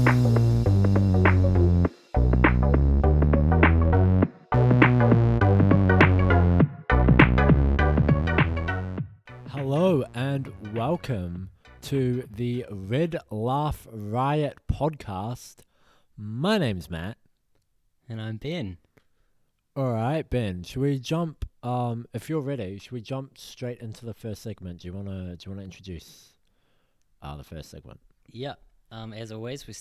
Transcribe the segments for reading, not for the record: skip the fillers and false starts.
Hello and welcome to the Red Laugh Riot podcast. My name's Matt. And I'm Ben. Alright, Ben, should we jump, if you're ready, should we jump straight into the first segment? Do you wanna introduce the first segment? Yep. As always, we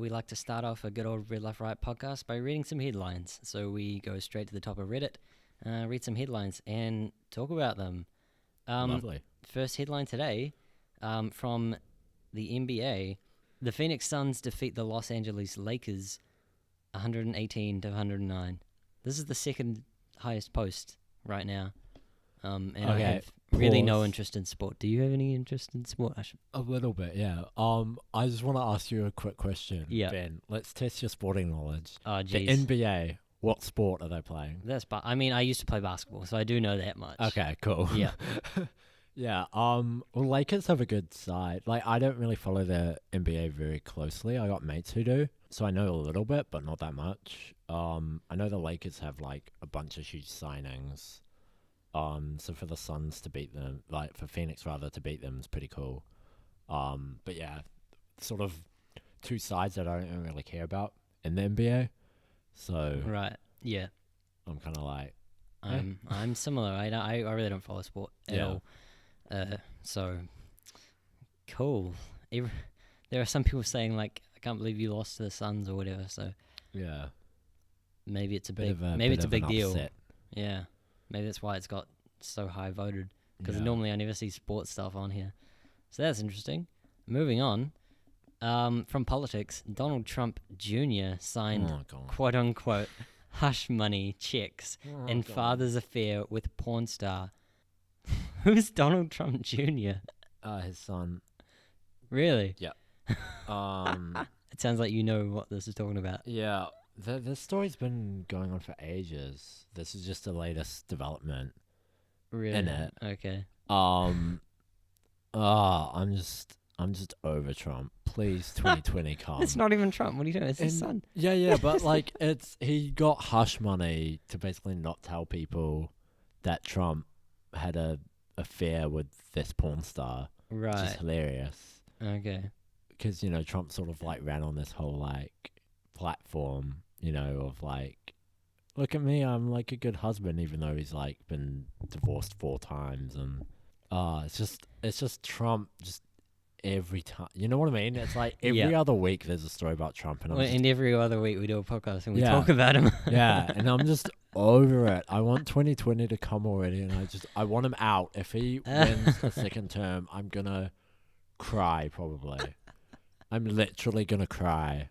like to start off a good old Red Laugh Riot podcast by reading some headlines. So we go straight to the top of Reddit, read some headlines and talk about them. Lovely. First headline today, from the NBA, the Phoenix Suns defeat the Los Angeles Lakers 118-109. This is the second highest post right now. And okay, I have really no interest in sport. Do you have any interest in sport? A little bit, yeah. I just want to ask you a quick question, Ben. Let's test your sporting knowledge. Oh, geez. The NBA, what sport are they playing? I used to play basketball, so I do know that much. Okay, cool. Yeah. Yeah, well, Lakers have a good side. Like, I don't really follow the NBA very closely. I got mates who do, so I know a little bit, but not that much. I know the Lakers have, like, a bunch of huge signings. So for the Suns to beat them, like, for Phoenix, rather, to beat them is pretty cool. But yeah, sort of two sides that I don't really care about in the NBA. So... Right, yeah. I'm kind of like... I'm similar. I really don't follow sport at all. So cool. There are some people saying like, I can't believe you lost to the Suns or whatever. So yeah, maybe it's a big deal. Upset. Yeah, maybe that's why it's got so high voted. Because normally I never see sports stuff on here. So that's interesting. Moving on, from politics, Donald Trump Jr. signed quote unquote hush money checks in father's affair with porn star. Who's Donald Trump Jr.? His son. Really? Yeah. It sounds like you know what this is talking about. Yeah. The story's been going on for ages. This is just the latest development. Really? In it. Okay. I'm just over Trump. Please, 2020 come. It's not even Trump. What are you doing? It's his son. Yeah, but like he got hush money to basically not tell people that Trump had a affair with this porn star, right? Which is hilarious. Okay, because Trump sort of like ran on this whole like platform, of like, look at me, I'm like a good husband, even though he's like been divorced 4 times, and it's just Trump just every time. You know what I mean? It's like every other week there's a story about Trump, and every other week we do a podcast and we talk about him. Yeah, and I'm just over it. I want 2020 to come already, and I want him out. If he wins the second term, I'm gonna cry probably. I'm literally gonna cry.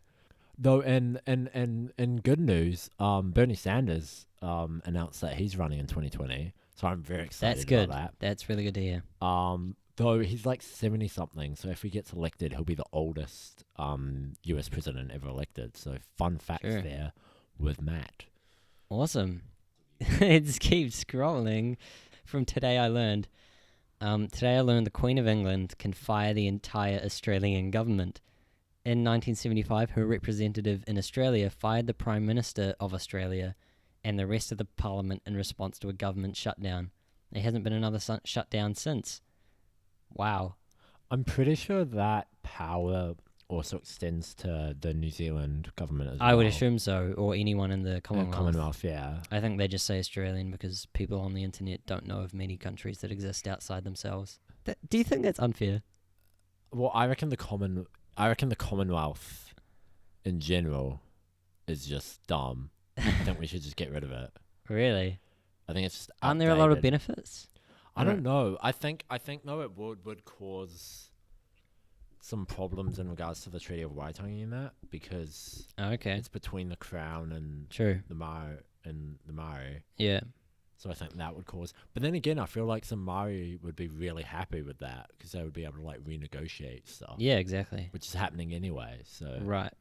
Though, in good news, Bernie Sanders announced that he's running in 2020, so I'm very excited. That's good. About that. That's really good to hear. Though he's like 70 something, so if he gets elected, he'll be the oldest U.S. president ever elected. So fun facts there with Matt. Awesome. It just keeps scrolling. From Today I Learned. Today I learned the Queen of England can fire the entire Australian government. In 1975, her representative in Australia fired the Prime Minister of Australia and the rest of the Parliament in response to a government shutdown. There hasn't been another shutdown since. Wow. I'm pretty sure that power also extends to the New Zealand government as well. I would assume so, or anyone in the Commonwealth. Yeah. I think they just say Australian because people on the internet don't know of many countries that exist outside themselves. Do you think that's unfair? Well, I reckon the Commonwealth in general is just dumb. I think we should just get rid of it. Really? I think it's just outdated. Aren't there a lot of benefits? I don't know. I think no, it would cause some problems in regards to the Treaty of Waitangi in that, because it's between the Crown and the Maori. Yeah. So I think that would cause... But then again, I feel like some Maori would be really happy with that, because they would be able to like renegotiate stuff. Yeah, exactly. Which is happening anyway, so... Right.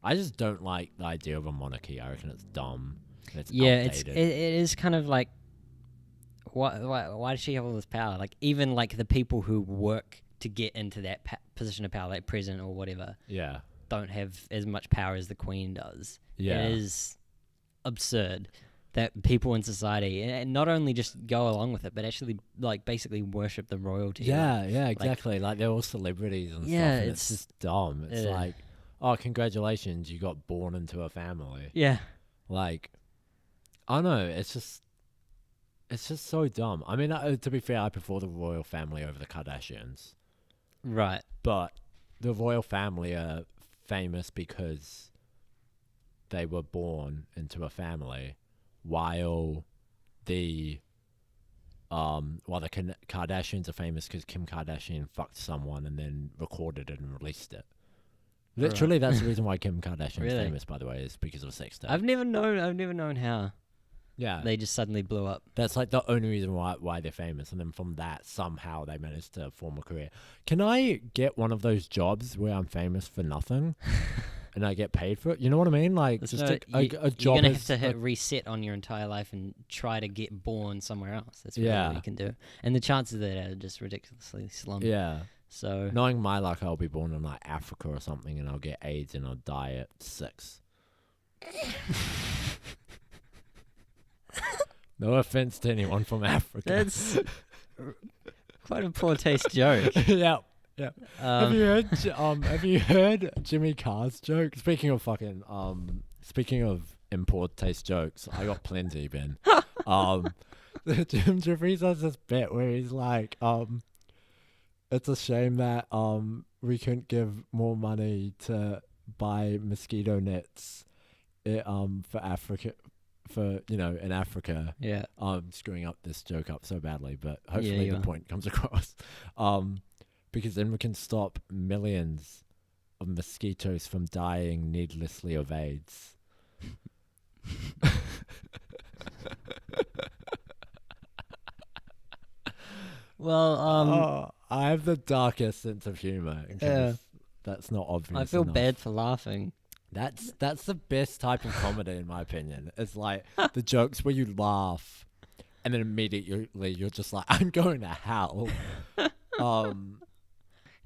I just don't like the idea of a monarchy. I reckon it's dumb. It's outdated. It is kind of like... Why does she have all this power? Like, even like the people who work to get into that position of power, like president or whatever. Yeah. don't have as much power as the Queen does. Yeah. It is absurd that people in society and not only just go along with it, but actually like basically worship the royalty. Yeah, exactly. Like they're all celebrities and stuff, and it's just dumb. It's like, oh, congratulations, you got born into a family. Yeah. Like, I don't know. It's just so dumb. I mean, to be fair, I prefer the royal family over the Kardashians. Right. But the royal family are famous because they were born into a family, while the Kardashians are famous because Kim Kardashian fucked someone and then recorded it and released it. Literally, that's the reason why Kim Kardashian is famous, by the way, is because of a sex tape. I've never known how. Yeah. They just suddenly blew up. That's like the only reason why they're famous. And then from that, somehow they managed to form a career. Can I get one of those jobs where I'm famous for nothing and I get paid for it? You know what I mean? Like, just a job. You're going to have to hit reset on your entire life and try to get born somewhere else. That's really what you can do. And the chances of that are just ridiculously slim. Yeah. So knowing my luck, I'll be born in like Africa or something and I'll get AIDS and I'll die at 6. No offense to anyone from Africa. That's quite a poor taste joke. Yeah. Have you heard Jimmy Carr's joke? Speaking of in poor taste jokes, I got plenty, Ben. Jim Jeffries has this bit where he's like, it's a shame that we couldn't give more money to buy mosquito nets for Africa. In Africa. Yeah. I'm screwing up this joke up so badly, but hopefully the point comes across. Because then we can stop millions of mosquitoes from dying needlessly of AIDS. Well, I have the darkest sense of humor. That's not obvious. I feel enough. bad for laughing. That's the best type of comedy, in my opinion. It's like the jokes where you laugh, and then immediately you're just like, "I'm going to hell."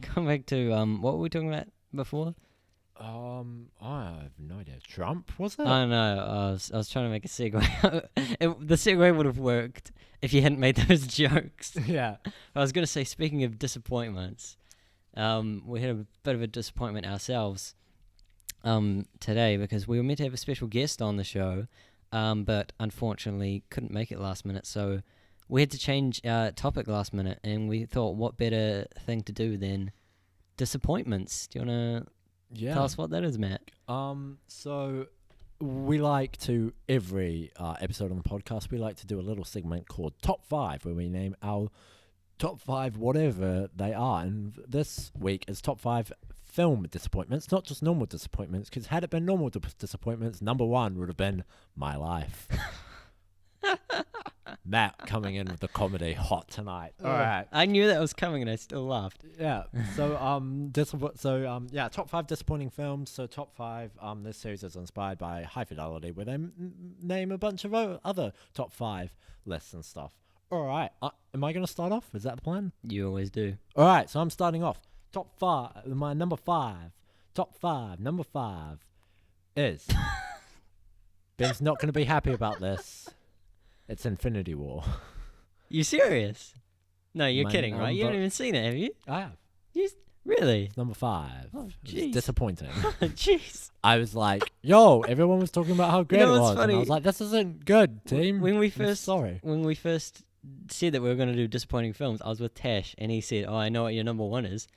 Come back to what were we talking about before? I have no idea. Trump, was it? I know. I was trying to make a segue. The segue would have worked if you hadn't made those jokes. Yeah. I was going to say, speaking of disappointments, we had a bit of a disappointment ourselves today because we were meant to have a special guest on the show, but unfortunately couldn't make it last minute. So we had to change our topic last minute, and we thought, what better thing to do than disappointments? Do you want to tell us what that is, Matt? So we like to, every episode on the podcast, we like to do a little segment called Top 5, where we name our top 5 whatever they are. And this week is top 5 film disappointments, not just normal disappointments, because had it been normal disappointments, number 1 would have been my life. Matt coming in with the comedy hot tonight. All right. I knew that was coming and I still laughed. Yeah. So top 5 disappointing films. So top 5. This series is inspired by High Fidelity, where they name a bunch of other top 5 lists and stuff. All right. Am I going to start off? Is that the plan? You always do. All right. So I'm starting off. Top 5. My number 5. Top 5. Number 5 is. Ben's not going to be happy about this. It's Infinity War. You serious? No, you're My kidding, right? You haven't even seen it, have you? I have. Really? It's number 5. Oh, It's jeez. disappointing. Jeez. I was like, yo, everyone was talking about how great it what's was. funny? And I was like, this isn't good, team. When we I'm sorry. said that we were going to do disappointing films, I was with Tash, and he said, "Oh, I know what your number 1 is.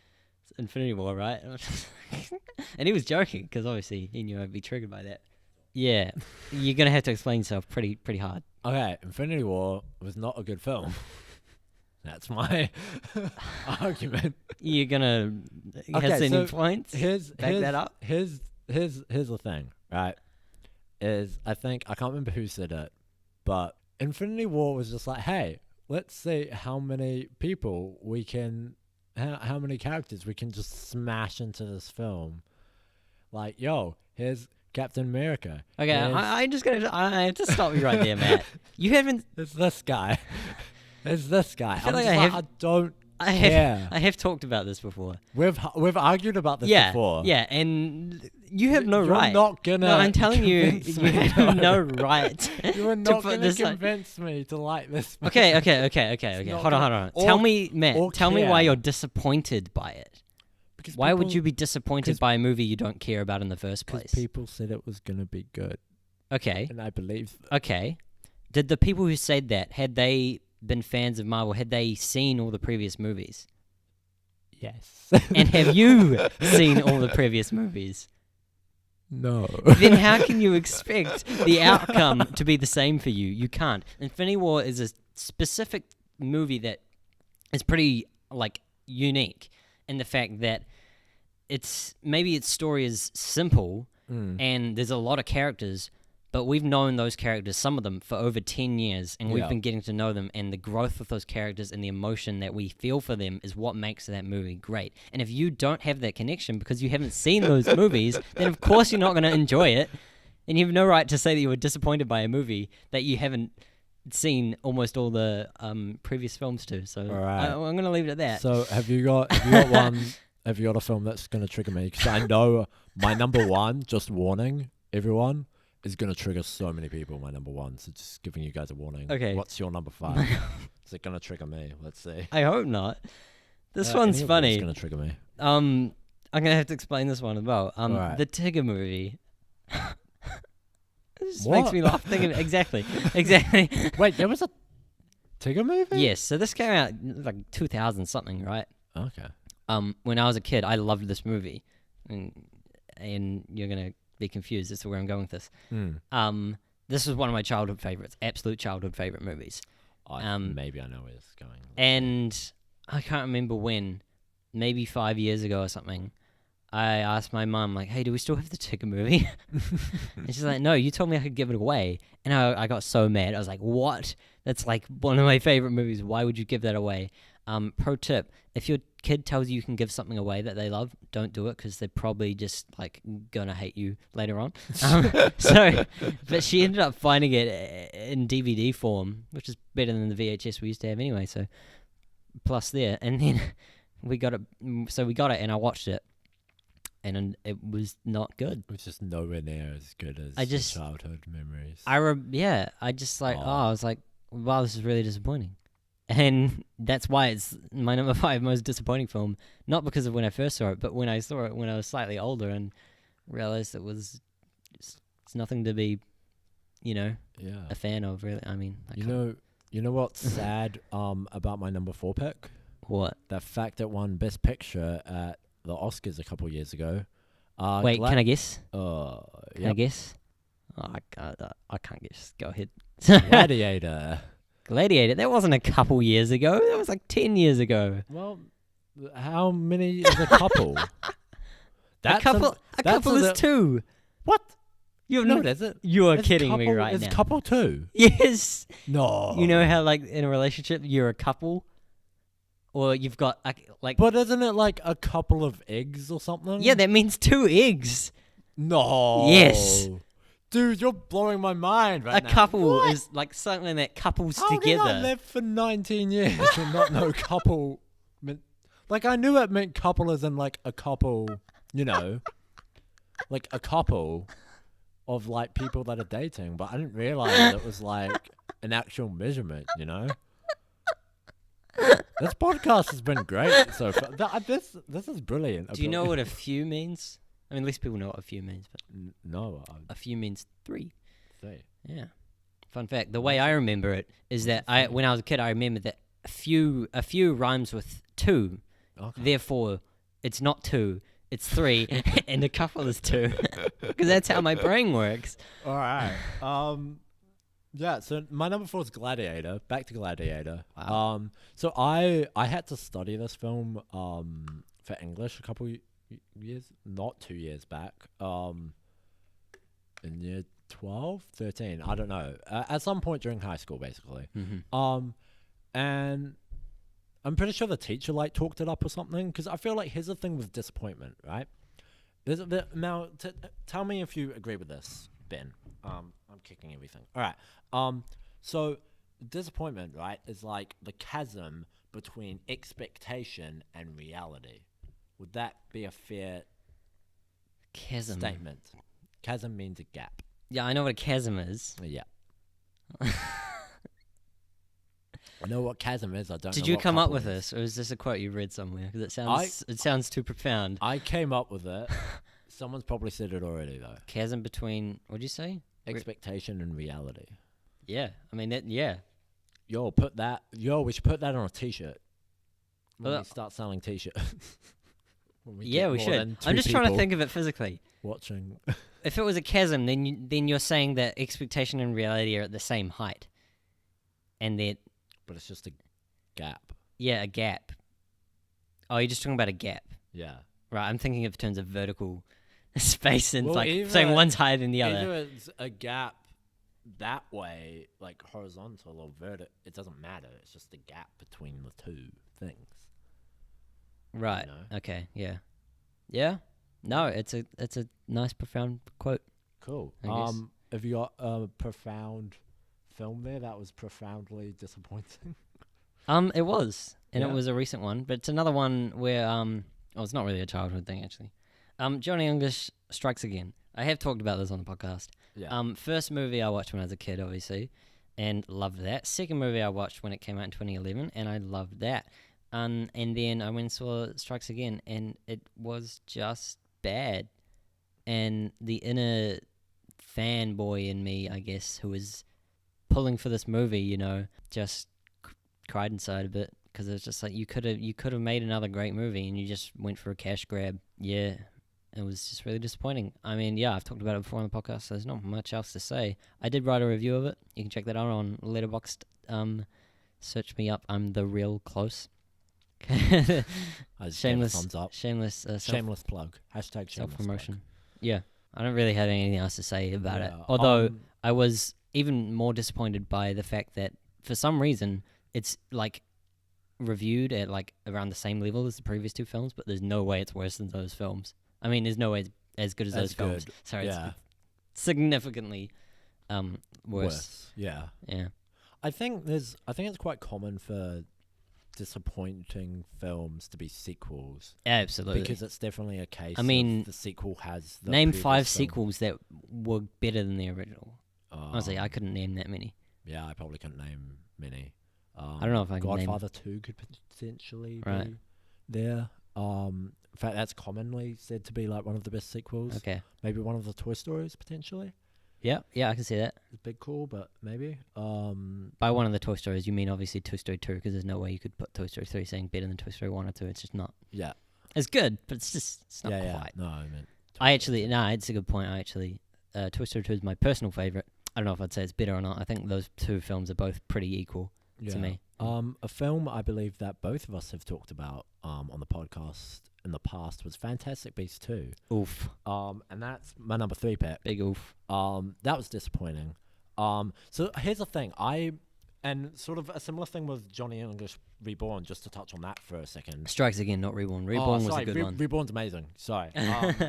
It's Infinity War, right?" And he was joking because obviously he knew I'd be triggered by that. Yeah, you're gonna have to explain yourself pretty hard. Okay, Infinity War was not a good film. That's my argument. You're gonna has any points? Back that up. Here's the thing, right? Is I can't remember who said it, but Infinity War was just like, hey, let's see how many people we can, how many characters we can just smash into this film. Like, yo, here's Captain America. Okay, I have to stop you right there, Matt. You haven't. It's this guy. It's this guy. I feel like I don't I have talked about this before. We've argued about this before. Yeah, and you have no You're right. not gonna. No, I'm telling you, convince you me. have no right. You are to not put gonna this convince me to like this. Okay. not Hold on. or- Tell me, Matt. or Tell me why care. you're disappointed by it. Because Why would people- you be disappointed 'cause- by a movie you don't care about in the first Because place? people said it was gonna be good, Okay. and I believe. Okay. Did the people who said that, had they been fans of Marvel, had they seen all the previous movies? Yes. And have you seen all the previous movies? No. Then how can you expect the outcome to be the same for you? You can't. Infinity War is a specific movie that is pretty, like, unique in the fact that maybe its story is simple and there's a lot of characters, but we've known those characters, some of them, for over 10 years, and we've been getting to know them, and the growth of those characters and the emotion that we feel for them is what makes that movie great. And if you don't have that connection because you haven't seen those movies, then of course you're not going to enjoy it, and you have no right to say that you were disappointed by a movie that you haven't seen almost all the previous films to. So Alright. I'm going to leave it at that. So have you got one? Have you got a film that's gonna trigger me? Because I know my number one. Just warning everyone. Is going to trigger so many people, my number one. So just giving you guys a warning. Okay. What's your number 5? Is it going to trigger me? Let's see. I hope not. This one's funny. It's going to trigger me. I'm going to have to explain this one as well. Alright. The Tigger movie. This What? makes me laugh thinking exactly. Wait, there was a Tigger movie? Yes, so this came out like 2000 something, right? Okay. When I was a kid, I loved this movie. And you're going to be confused as to where I'm going with this. This was one of my childhood favorites, absolute childhood favorite movies. Maybe I know where it's going. And I can't remember when, maybe 5 years ago or something, I asked my mum, like, hey, do we still have the Tigger movie? And she's like, no, you told me I could give it away. And I got so mad. I was like, what? That's like one of my favorite movies. Why would you give that away? Pro tip, if your kid tells you can give something away that they love, don't do it because they're probably just like gonna hate you later on. But she ended up finding it in DVD form, which is better than the VHS we used to have anyway. So plus there, and then we got it. So we got it, and I watched it, and it was not good. It was just nowhere near as good as the childhood memories. I was like, wow, this is really disappointing. And that's why it's my number 5 most disappointing film. Not because of when I first saw it, but when I saw it when I was slightly older and realized it was it's nothing to be, a fan of. Really, I mean, you know what's sad about my number 4 pick? What? The fact it won Best Picture at the Oscars a couple years ago. Wait, can I guess? Can I guess? Oh, I can't guess. Go ahead. Gladiator. Gladiator. That wasn't a couple years ago. That was like 10 years ago. Well, how many is a couple? A couple is 2. What? No, is it? You are It's kidding me couple, right it's now. It's couple 2. Yes. No. You know how, like, in a relationship, you're a couple? Or you've got, like... But isn't it like a couple of eggs or something? Yeah, that means 2 eggs. No. Yes. Dude, you're blowing my mind right now. A couple What? is, like, something that couples How together. did I live for 19 years and not know couple meant... Like, I knew it meant couple as in, like, a couple, like, a couple of, like, people that are dating, but I didn't realize it was, like, an actual measurement, This podcast has been great so far. This is brilliant. Do you know what a few means? I mean, at least people know what a few means, but No. a few means 3. Say. Yeah. Fun fact: the way I remember it is that when I was a kid, I remember that a few rhymes with 2. Okay. Therefore, it's not 2; it's 3, and a couple is 2. Because that's how my brain works. All right. Yeah. So my number 4 is Gladiator. Back to Gladiator. Wow. So I had to study this film for English a couple years, not 2 years back. In year 12, 13, I don't know. At some point during high school, basically. Mm-hmm. And I'm pretty sure the teacher talked it up or something, because I feel like here's the thing with disappointment, right? Now, tell me if you agree with this, Ben. I'm kicking everything. All right. So disappointment, right, is like the chasm between expectation and reality. Would that be a fair Chasm. statement? Chasm means a gap. Yeah, I know what a chasm is. Yeah. I know what chasm is. I don't know Did you what come up couple with is. this, or is this a quote you read somewhere? Because it sounds too profound. I came up with it. Someone's probably said it already, though. Chasm between, what'd you say? Expectation and reality. Yeah, I mean, yeah. Yo, we should put that on a t-shirt. When we start selling t-shirts. Yeah, we should. I'm just trying to think of it physically. Watching. If it was a chasm, then you're saying that expectation and reality are at the same height. And that... But it's just a gap. Yeah, a gap. Oh, you're just talking about a gap. Yeah. Right, I'm thinking of terms of vertical space and either, saying one's higher than the other. Either it's a gap that way, like horizontal or vertical, it doesn't matter. It's just a gap between the two things. Right. You know? Okay. Yeah. Yeah. No, it's a nice profound quote. Cool. I guess. Have you got a profound film there that was profoundly disappointing? It was, and Yeah. it was a recent one, but it's another one where it's not really a childhood thing actually. Johnny English Strikes Again. I have talked about this on the podcast. Yeah. First movie I watched when I was a kid, obviously, and loved that. Second movie I watched when it came out in 2011, and I loved that. And then I went and saw Strikes Again, and it was just bad. And the inner fanboy in me, I guess, who was pulling for this movie, just cried inside a bit, because it was just like you could have made another great movie, and you just went for a cash grab. Yeah, it was just really disappointing. I mean, yeah, I've talked about it before on the podcast, so there's not much else to say. I did write a review of it. You can check that out on Letterboxd. Search me up. I'm the real close. I just gave a Shameless, thumbs up. shameless, Shameless plug. Hashtag shameless self-promotion. plug. Yeah, I don't really have anything else to say about it. Although I was even more disappointed by the fact that for some reason it's like reviewed at like around the same level as the previous two films, but there's no way it's worse than those films. I mean, there's no way it's as good as those films. So Yeah. it's significantly worse. Yeah. Yeah. I think it's quite common for disappointing films to be sequels, Absolutely. because it's definitely a case. I mean, of the sequel has the name previous 5 film. sequels that were better than the original. Honestly, I Um, couldn't name that many. Yeah, I probably couldn't name many. I don't know if I can name- Godfather 2 could potentially Right. be there. In fact, that's commonly said to be like one of the best sequels. Okay. Maybe one of the Toy Stories potentially. Yeah, I can see that. It's a big call, but maybe. By one of the Toy Stories, you mean obviously Toy Story 2, because there's no way you could put Toy Story 3 saying better than Toy Story 1 or 2. It's just not. Yeah. It's good, but it's not Yeah. quite. No, I meant. It's a good point. Toy Story 2 is my personal favourite. I don't know if I'd say it's better or not. I think those two films are both pretty equal to me. A film I believe that both of us have talked about on the podcast in the past was Fantastic Beasts 2. Oof. And that's my number 3 pick. Big oof. That was disappointing. So here's the thing. And sort of a similar thing with Johnny English Reborn, just to touch on that for a second. Strikes Again, not Reborn. Reborn was a good one. Reborn's amazing. Sorry.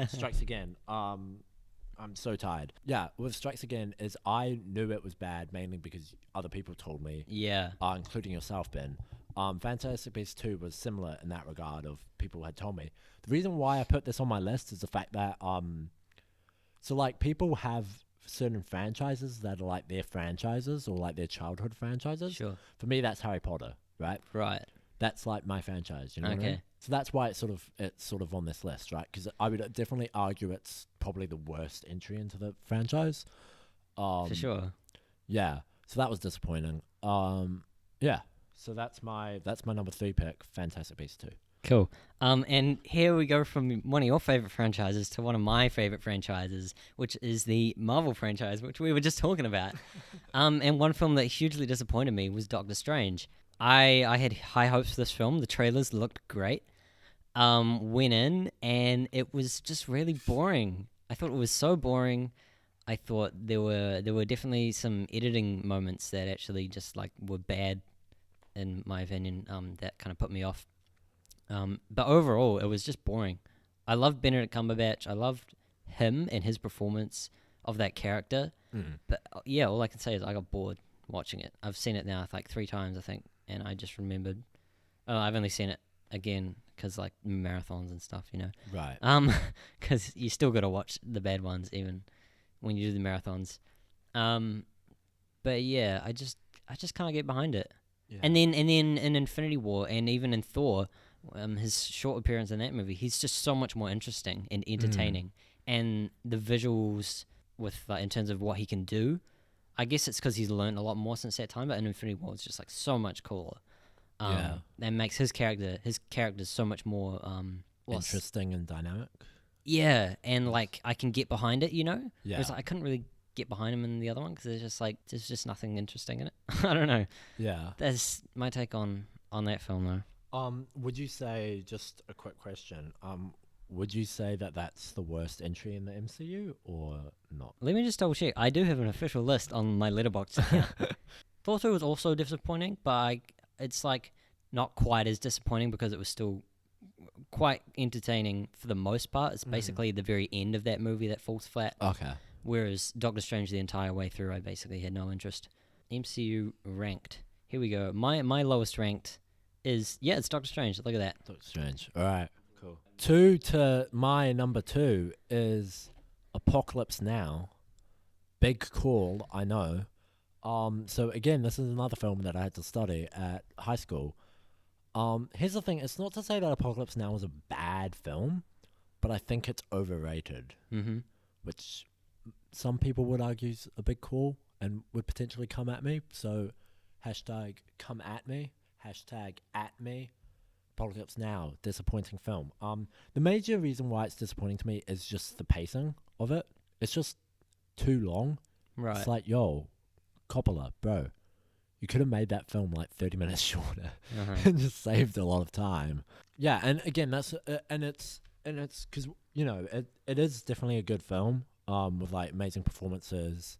Strikes Again. I'm so tired. Yeah, with Strikes Again, is I knew it was bad mainly because other people told me, Yeah. including yourself, Ben. Fantastic Beasts 2 was similar in that regard of people had told me. The reason why I put this on my list is the fact that, so like people have certain franchises that are like their franchises or like their childhood franchises. Sure. For me, that's Harry Potter, right? Right. That's like my franchise, you know what I mean? Okay. So that's why it's sort of on this list, right? Because I would definitely argue it's probably the worst entry into the franchise. For sure. Yeah. So that was disappointing. Yeah. So that's my number 3 pick, Fantastic Beasts 2. Cool. And here we go from one of your favorite franchises to one of my favorite franchises, which is the Marvel franchise, which we were just talking about. And one film that hugely disappointed me was Doctor Strange. I had high hopes for this film. The trailers looked great. Went in, and it was just really boring. I thought it was so boring. I thought there were definitely some editing moments that actually just like were bad, in my opinion. That kind of put me off. But overall, it was just boring. I loved Benedict Cumberbatch. I loved him and his performance of that character. But yeah, all I can say is I got bored watching it. I've seen it now like 3 times, I think, and I just remembered I've only seen it again because like marathons and stuff, you know. Right. Because you still got to watch the bad ones even when you do the marathons. But yeah, I just can't get behind it. Yeah. And then in Infinity War and even in Thor, his short appearance in that movie, he's just so much more interesting and entertaining. And the visuals with like, in terms of what he can do, I guess it's because he's learned a lot more since that time. But in Infinity War, it's just like so much cooler. That makes his character so much more interesting and dynamic. Yeah, and like I can get behind it, you know. Yeah. Whereas I couldn't really get behind him in the other one because there's just nothing interesting in it. I don't know. Yeah. That's my take on that film, though. Would you say, just a quick question, would you say that that's the worst entry in the MCU or not? Let me just double check. I do have an official list on my Letterboxd account. Thor 2 was also disappointing, but it's like not quite as disappointing because it was still quite entertaining for the most part. It's basically the very end of that movie that falls flat. Okay. Whereas Doctor Strange the entire way through, I basically had no interest. MCU ranked. Here we go. My lowest ranked is, it's Doctor Strange. Look at that. Doctor Strange. All right. Cool. 2 to my number 2 is Apocalypse Now. Big call, I know. So again, this is another film that I had to study at high school. Here's the thing. It's not to say that Apocalypse Now is a bad film, but I think it's overrated. Mm-hmm. Which some people would argue is a big call and would potentially come at me. So, hashtag come at me. Hashtag at me. Apocalypse Now, disappointing film. The major reason why it's disappointing to me is just the pacing of it. It's just too long. Right. It's like, yo, Coppola, bro, you could have made that film like 30 minutes shorter and just saved a lot of time. Yeah, and again, that's and it's because you know it is definitely a good film with like amazing performances,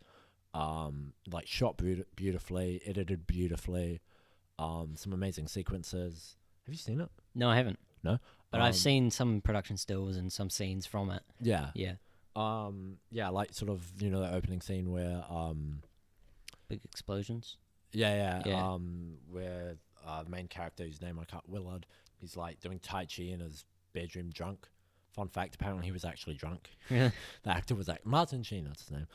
like shot beautifully, edited beautifully, some amazing sequences. Have you seen it? No, I haven't. No, but I've seen some production stills and some scenes from it. Yeah, yeah, yeah, like sort of the opening scene where big explosions. Yeah. Where the main character, whose name I can't, Willard, he's like doing Tai Chi in his bedroom drunk. Fun fact, apparently he was actually drunk. Yeah. The actor was like Martin Sheen, that's his name.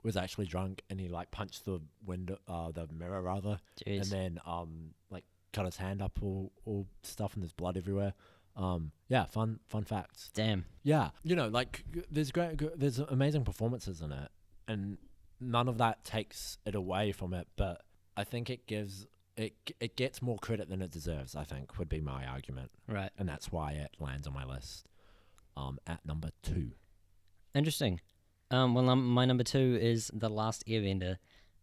Was actually drunk and he like punched the window, the mirror rather. Jeez. And then like cut his hand up all stuff and there's blood everywhere. Yeah, fun facts. Damn. Yeah, like there's amazing performances in it, and none of that takes it away from it, but I think it gets more credit than it deserves, I think, would be my argument. Right. And that's why it lands on my list at number 2. Interesting. My number 2 is The Last Airbender.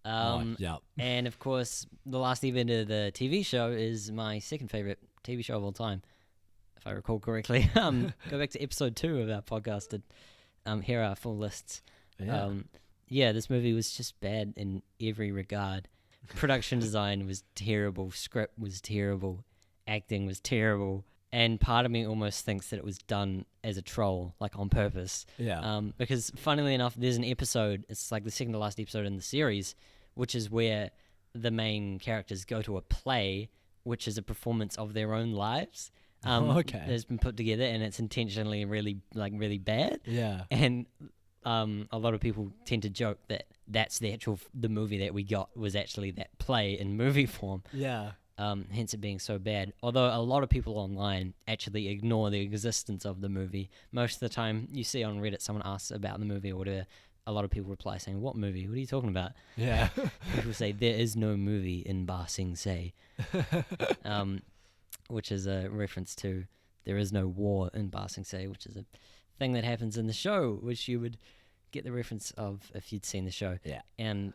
Yeah. And of course, The Last Airbender, the TV show, is my second favorite TV show of all time, if I recall correctly. Go back to episode 2 of our podcast and hear our full lists. Yeah. This movie was just bad in every regard. Production design was terrible. Script was terrible. Acting was terrible. And part of me almost thinks that it was done as a troll, like on purpose. Yeah. Because funnily enough, there's an episode, it's like the second to last episode in the series, which is where the main characters go to a play, which is a performance of their own lives. Okay. That's been put together, and it's intentionally really bad. Yeah. And a lot of people tend to joke that that's the movie that we got was actually that play in movie form. Yeah. Hence it being so bad. Although a lot of people online actually ignore the existence of the movie. Most of the time you see on Reddit someone asks about the movie or whatever, a lot of people reply saying, "What movie? What are you talking about?" Yeah. People say, "There is no movie in Ba Sing Se," which is a reference to there is no war in Ba Sing Se, which is a thing that happens in the show, which you would get the reference of if you'd seen the show. Yeah. And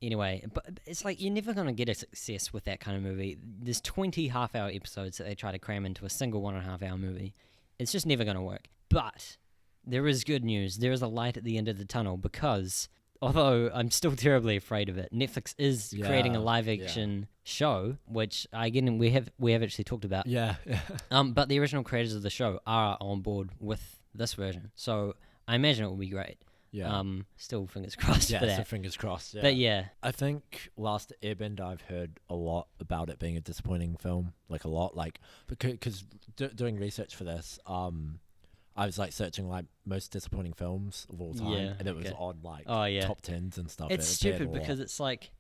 anyway, but it's like you're never going to get a success with that kind of movie. There's 20 half-hour episodes that they try to cram into a single 1.5-hour movie. It's just never going to work. But there is good news. There is a light at the end of the tunnel because, although I'm still terribly afraid of it, Netflix is creating a live-action show, which again we have actually talked about. Yeah. But the original creators of the show are on board with this version, so I imagine it will be great. Yeah. Still fingers crossed Yeah, for so that. fingers crossed. Yeah. But yeah, I think Last Airbender, I've heard a lot about it being a disappointing film, like a lot, like because doing research for this, I was like searching like most disappointing films of all time, Yeah, and it was okay. on like Oh, yeah. top tens and stuff. It's It appeared stupid a lot. because it's like,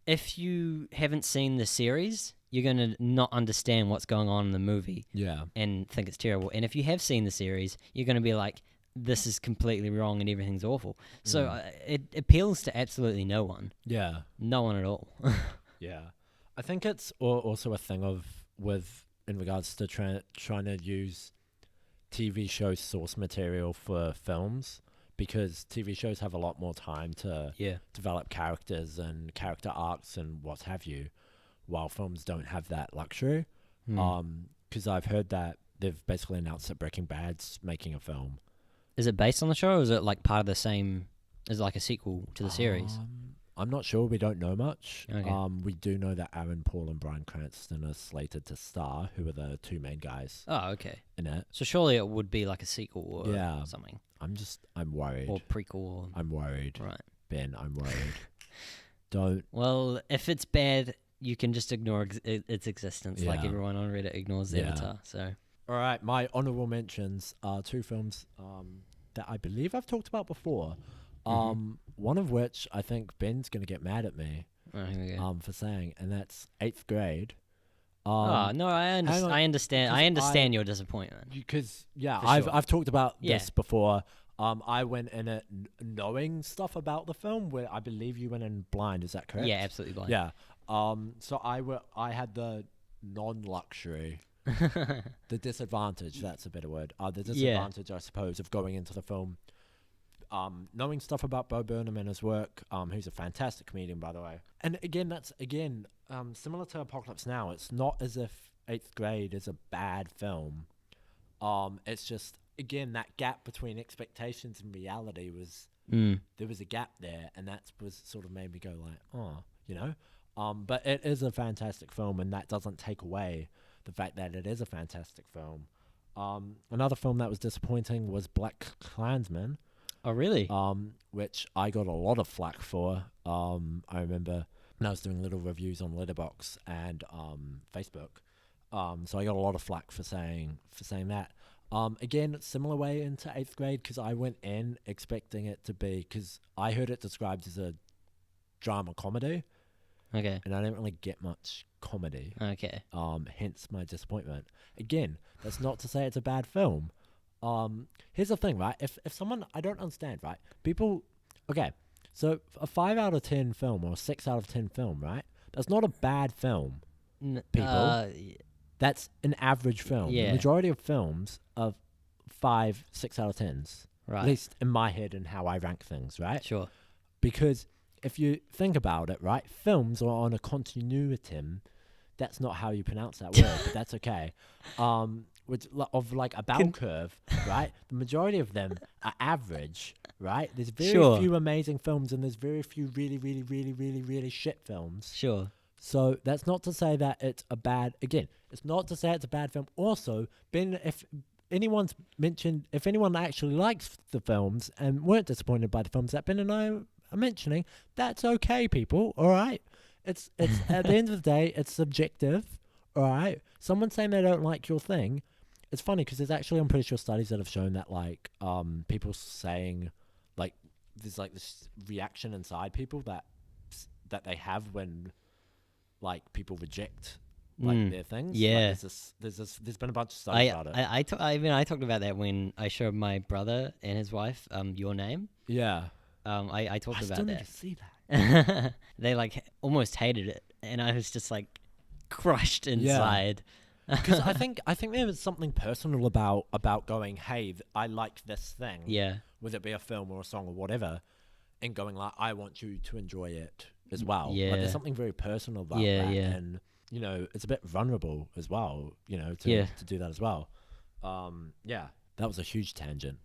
if you haven't seen the series, you're going to not understand what's going on in the movie Yeah, and think it's terrible. And if you have seen the series, you're going to be like, this is completely wrong and everything's awful. So it appeals to absolutely no one. yeah, No one at all. yeah. I think it's also a thing of with in regards to trying to use TV show source material for films, because TV shows have a lot more time to Yeah. develop characters and character arcs and what have you, while films don't have that luxury. Because I've heard that they've basically announced that Breaking Bad's making a film. Is it based on the show, or is it like part of the same? Is it like a sequel to the series? I'm not sure. We don't know much. Okay. We do know that Aaron Paul and Bryan Cranston are slated to star, who are the two main guys Oh, okay. in it. So surely it would be like a sequel or Yeah. something, I'm worried. or prequel. Or, I'm worried. right. Ben, I'm worried. Don't. Well, if it's bad, you can just ignore its existence, like Yeah. everyone on Reddit ignores the Yeah. Avatar. So All right, my honorable mentions are two films that I believe I've talked about before. One of which I think Ben's gonna get mad at me here we go. for saying, and that's 8th Grade. No, I on, understand. I because understand your disappointment. Because For I've sure. I've talked about Yeah. this before. I went in it knowing stuff about the film, where I believe you went in blind. Is that correct? Yeah, absolutely blind. Yeah. So I had the non-luxury, the disadvantage. That's a better word. The disadvantage, I suppose, of going into the film, knowing stuff about Bo Burnham and his work. Who's a fantastic comedian, by the way. And again, that's similar to Apocalypse Now. It's not as if 8th Grade is a bad film. It's just, again, that gap between expectations and reality was there was a gap there, and that was sort of made me go like, oh, you know. But it is a fantastic film, and that doesn't take away the fact that it is a fantastic film. Another film that was disappointing was Black Klansman. Oh, really? Which I got a lot of flack for. I remember when I was doing little reviews on Letterboxd and Facebook. So I got a lot of flack for saying that. Again, similar way into 8th Grade, because I went in expecting it to be, because I heard it described as a drama comedy, Okay. and I didn't really get much comedy. Okay. Hence my disappointment. Again, that's not to say it's a bad film. Here's the thing, right? If someone, I don't understand, right? People, okay, so a 5 out of 10 film or a 6 out of 10 film, right? That's not a bad film. People. That's an average film. Yeah. The majority of films are 5, 6 out of 10s. Right. At least in my head and how I rank things, right? Sure. Because if you think about it, right, films are on a continuum. That's not how you pronounce that word, but that's okay. Which of like a bell curve, right? The majority of them are average, right? There's very few amazing films, and there's very few really, really, really, really, really shit films. Sure. So that's not to say that it's a bad. Again, it's not to say it's a bad film. Also, Ben, if anyone actually likes the films and weren't disappointed by the films that Ben and I are mentioning, that's okay, people. All right, it's at the end of the day, it's subjective. All right, someone saying they don't like your thing. It's funny because there's actually, I'm pretty sure, studies that have shown that like people saying like there's like this reaction inside people that they have when like people reject like their things. Yeah. Like, there's been a bunch of studies about it. I talked about that when I showed my brother and his wife Your Name. Yeah. I talked I about still need that. to see that. They like almost hated it, and I was just like crushed inside. Because I think there was something personal about going, hey, I like this thing. Yeah. Whether it be a film or a song or whatever, and going like, I want you to enjoy it as well. Yeah. Like, there's something very personal about that. Yeah. And, you know, it's a bit vulnerable as well, you know, to do that as well. Yeah. That was a huge tangent.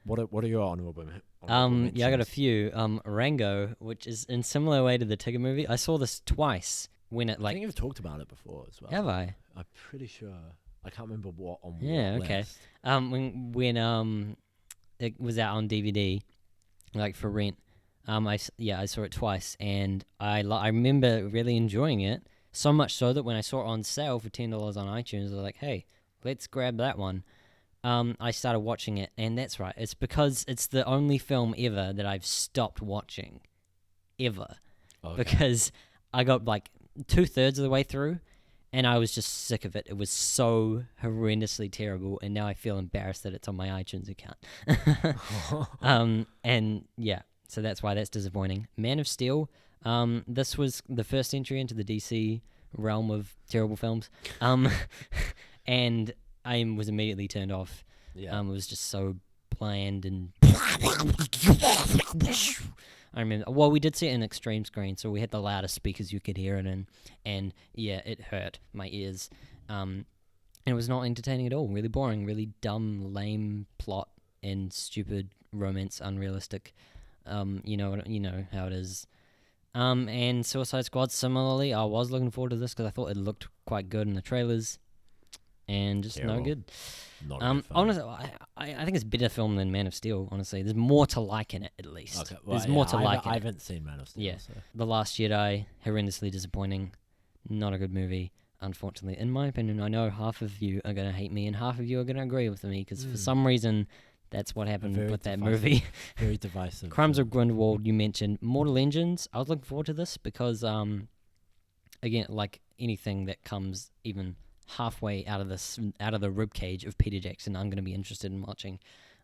What are your honorable mentions? Yeah, I got a few. Rango, which is in similar way to the Tigger movie. I saw this twice when it I like. think you've talked about it before as well. Have I? I'm pretty sure. I can't remember what on Yeah. what Okay. list. When it was out on DVD, like for rent. I saw it twice, and I remember really enjoying it. So much so that when I saw it on sale for $10 on iTunes, I was like, hey, let's grab that one. I started watching it, and that's right. It's because it's the only film ever that I've stopped watching, ever. Okay. Because I got like 2/3 of the way through, and I was just sick of it. It was so horrendously terrible, and now I feel embarrassed that it's on my iTunes account. And yeah, so that's why that's disappointing. Man of Steel. This was the first entry into the DC realm of terrible films. And I was immediately turned off. Yeah. It was just so bland and I remember. Well, we did see it in extreme screen, so we had the loudest speakers you could hear it in, and yeah, it hurt my ears. And it was not entertaining at all. Really boring, really dumb, lame plot, and stupid romance, unrealistic. You know how it is. And Suicide Squad. Similarly, I was looking forward to this because I thought it looked quite good in the trailers, and just no good. Not really fun. Honestly, I think it's a better film than Man of Steel, honestly. There's more to like in it, at least. Okay, well, There's more to like in I it. haven't seen Man of Steel. Yeah. So. The Last Jedi, horrendously disappointing. Not a good movie, unfortunately. In my opinion, I know half of you are going to hate me and half of you are going to agree with me because for some reason, that's what happened with that movie. Very divisive. Crimes of Grindelwald, you mentioned. Mortal Engines, I was looking forward to this because, again, like anything that comes even halfway out of the ribcage of Peter Jackson, I'm going to be interested in watching.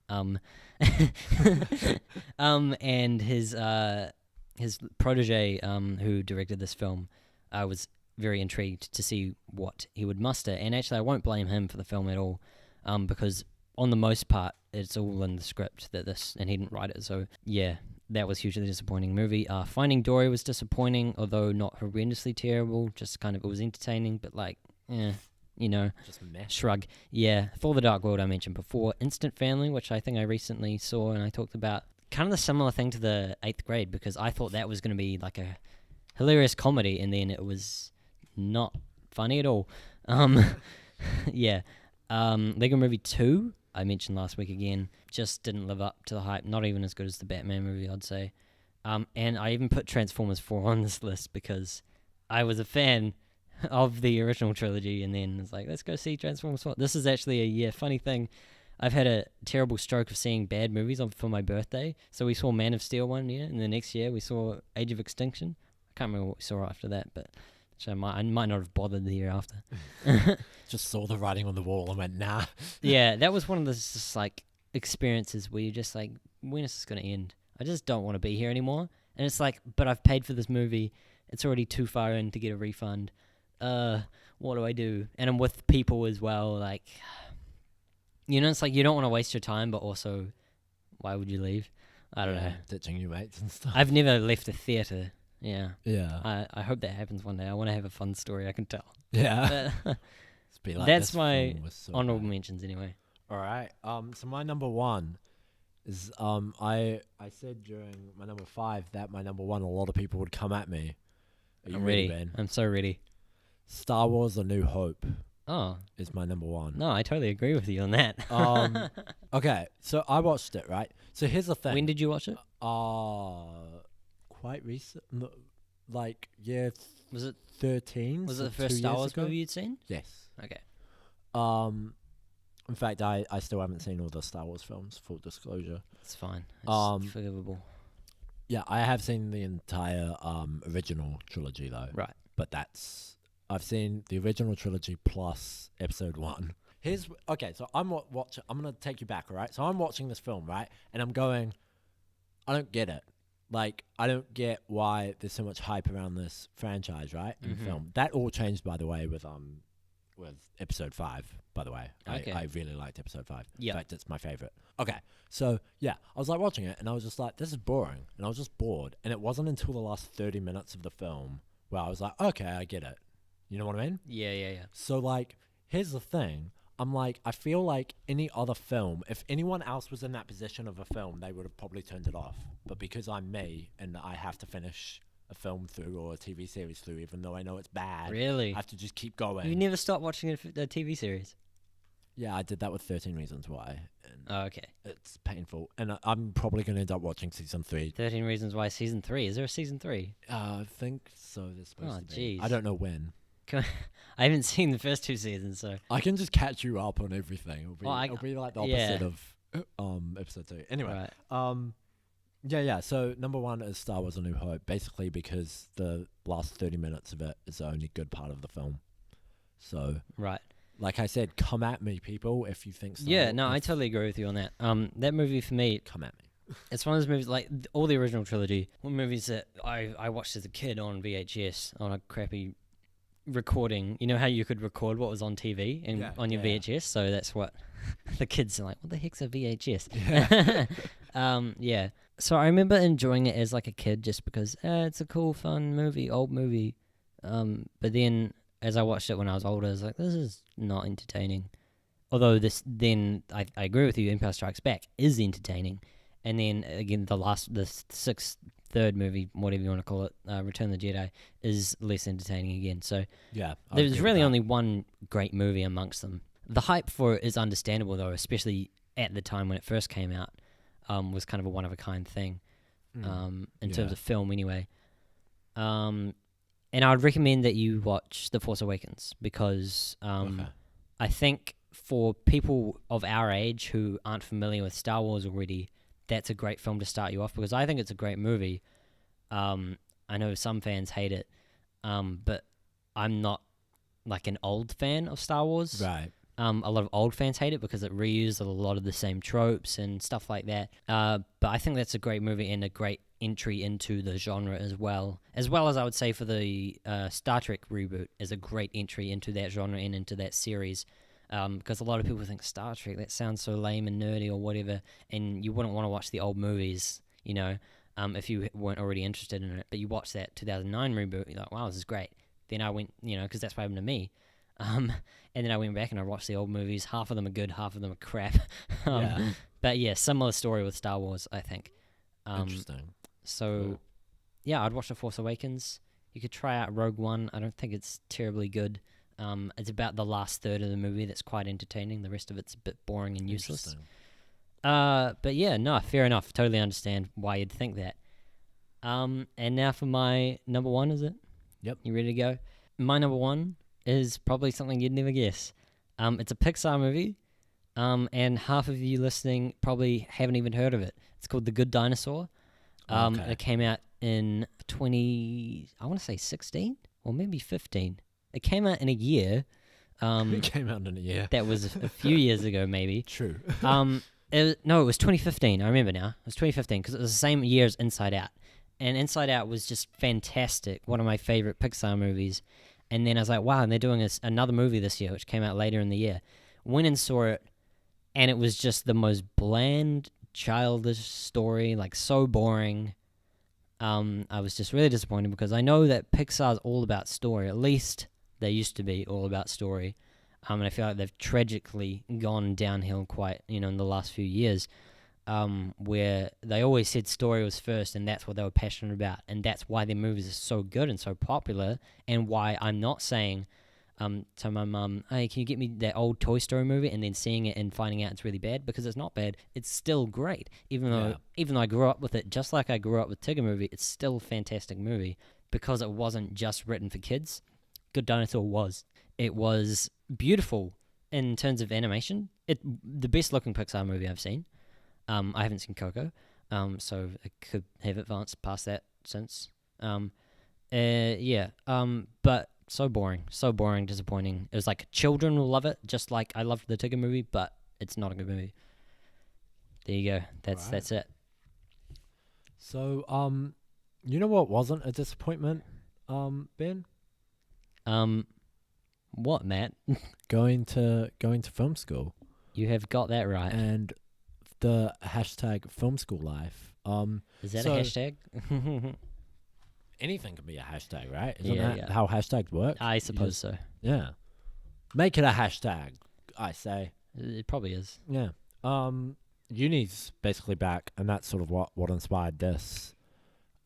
And his protege, who directed this film, I was very intrigued to see what he would muster. And actually, I won't blame him for the film at all, because on the most part, it's all in the script and he didn't write it. So yeah, that was hugely disappointing movie. Finding Dory was disappointing, although not horrendously terrible. Just kind of, it was entertaining, but like, Just meh. shrug. Yeah, Thor: The Dark World I mentioned before. Instant Family, which I think I recently saw and I talked about. Kind of the similar thing to the 8th Grade, because I thought that was going to be like a hilarious comedy, and then it was not funny at all. Yeah. Lego Movie 2, I mentioned last week again, just didn't live up to the hype. Not even as good as the Batman movie, I'd say. And I even put Transformers 4 on this list because I was a fan of the original trilogy, and then it's like, let's go see Transformers 4. This is actually a funny thing. I've had a terrible stroke of seeing bad movies for my birthday. So we saw Man of Steel one year, and the next year we saw Age of Extinction. I can't remember what we saw after that, but so I might not have bothered the year after. Just saw the writing on the wall and went, nah. Yeah, that was one of those just like experiences where you're just like, when is this going to end? I just don't want to be here anymore. And it's like, but I've paid for this movie. It's already too far in to get a refund. What do I do? And I'm with people as well, like, it's like you don't want to waste your time, but also, why would you leave? I don't know. Ditching your mates and stuff. I've never left a theatre. Yeah. Yeah. I hope that happens one day. I want to have a fun story I can tell. Yeah. Like that's my honorable mentions anyway. All right. So my number one is I said during my number 5 that my number 1 a lot of people would come at me. Are you ready, Ben? I'm so ready. Star Wars: A New Hope. Oh, is my number 1. No, I totally agree with you on that. Okay, so I watched it, right? So here's the thing. When did you watch it? Quite recent. Like, yeah. Was it 13? Was it the first Star Wars movie you'd seen? Yes. Okay. In fact, I still haven't seen all the Star Wars films, full disclosure. It's fine. It's forgivable. Yeah, I have seen the entire original trilogy, though. Right. But I've seen the original trilogy plus episode 1. Okay, so I'm watching. I'm gonna take you back, all right? So I'm watching this film, right? And I'm going, I don't get it. Like, I don't get why there's so much hype around this franchise, right? In film. That all changed, by the way, with episode 5, by the way. Okay. I really liked episode 5. Yeah. In fact, it's my favorite. Okay. So, yeah, I was like watching it and I was just like, this is boring. And I was just bored. And it wasn't until the last 30 minutes of the film where I was like, okay, I get it. You know what I mean? Yeah. So, like, here's the thing. I'm like, I feel like any other film, if anyone else was in that position of a film, they would have probably turned it off. But because I'm me and I have to finish a film through or a TV series through, even though I know it's bad. Really? I have to just keep going. You never stopped watching a TV series? Yeah, I did that with 13 Reasons Why, and Oh, okay. it's painful. And I'm probably going to end up watching season 3. 13 Reasons Why season 3. Is there a season 3? I think so. There's supposed Oh, to be. I jeez. don't know when. I haven't seen the first 2 seasons, so. I can just catch you up on everything. It'll be like the opposite yeah. of episode 2. Anyway, Right. yeah. So number 1 is Star Wars: A New Hope, basically because the last 30 minutes of it is the only good part of the film. So, Right. like I said, come at me, people, if you think so. Yeah, no, I totally agree with you on that. That movie for me, Come at me. it's one of those movies, like all the original trilogy, were movies that I watched as a kid on VHS, on a crappy recording. You know how you could record what was on TV and on your VHS? So that's what the kids are like, what the heck's a VHS? Yeah. Yeah. So I remember enjoying it as like a kid just because it's a cool, fun movie, old movie. But then as I watched it when I was older, I was like, this is not entertaining. Although I agree with you, Empire Strikes Back is entertaining. And then again, the third movie, whatever you want to call it, Return of the Jedi, is less entertaining again. So Yeah. there's really only one great movie amongst them. The hype for it is understandable though, especially at the time when it first came out. Was kind of a one-of-a-kind thing in terms of film anyway. And I would recommend that you watch The Force Awakens because I think for people of our age who aren't familiar with Star Wars already, that's a great film to start you off because I think it's a great movie. I know some fans hate it, but I'm not like an old fan of Star Wars. Right. A lot of old fans hate it because it reused a lot of the same tropes and stuff like that. But I think that's a great movie and a great entry into the genre as well as I would say for the Star Trek reboot is a great entry into that genre and into that series. Because a lot of people think Star Trek, that sounds so lame and nerdy or whatever, and you wouldn't want to watch the old movies, you know, if you weren't already interested in it. But you watch that 2009 reboot, you're like, wow, this is great. Then I went, you know, because that's what happened to me. And then I went back and I watched the old movies. Half of them are good, half of them are crap. But yeah, similar story with Star Wars, I think. Interesting. So, Cool. Yeah, I'd watch The Force Awakens. You could try out Rogue One. I don't think it's terribly good. It's about the last third of the movie that's quite entertaining. The rest of it's a bit boring and useless. But yeah, no, fair enough. Totally understand why you'd think that. And now for my number 1, is it? Yep. You ready to go? My number 1 is probably something you'd never guess. It's a Pixar movie, and half of you listening probably haven't even heard of it. It's called The Good Dinosaur. It came out in I want to say 16 or maybe 15. It came out in a year. It came out in a year. That was a few years ago, maybe. True. It was 2015. I remember now. It was 2015 because it was the same year as Inside Out. And Inside Out was just fantastic. One of my favorite Pixar movies. And then I was like, wow, and they're doing another movie this year, which came out later in the year. Went and saw it, and it was just the most bland, childish story, like so boring. I was just really disappointed because I know that Pixar's all about story. At least they used to be all about story. And I feel like they've tragically gone downhill quite, in the last few years, where they always said story was first and that's what they were passionate about. And that's why their movies are so good and so popular, and why I'm not saying to my mum, hey, can you get me that old Toy Story movie, and then seeing it and finding out it's really bad, because it's not bad. It's still great. Even though I grew up with it, just like I grew up with Tigger movie, it's still a fantastic movie because it wasn't just written for kids. Good Dinosaur was. It was beautiful in terms of animation. The best looking Pixar movie I've seen. I haven't seen Coco, so it could have advanced past that since. But so boring, disappointing. It was like children will love it, just like I loved the Tigger movie, but it's not a good movie. There you go. That's it. So, you know what wasn't a disappointment, Ben? What, Matt? Going to film school. You have got that right. And the hashtag film school life. Is that a hashtag? Anything can be a hashtag, right? Isn't Yeah, that yeah. how hashtags work? I suppose so. Yeah. Make it a hashtag, I say. It probably is. Yeah. Uni's basically back, and that's sort of what inspired this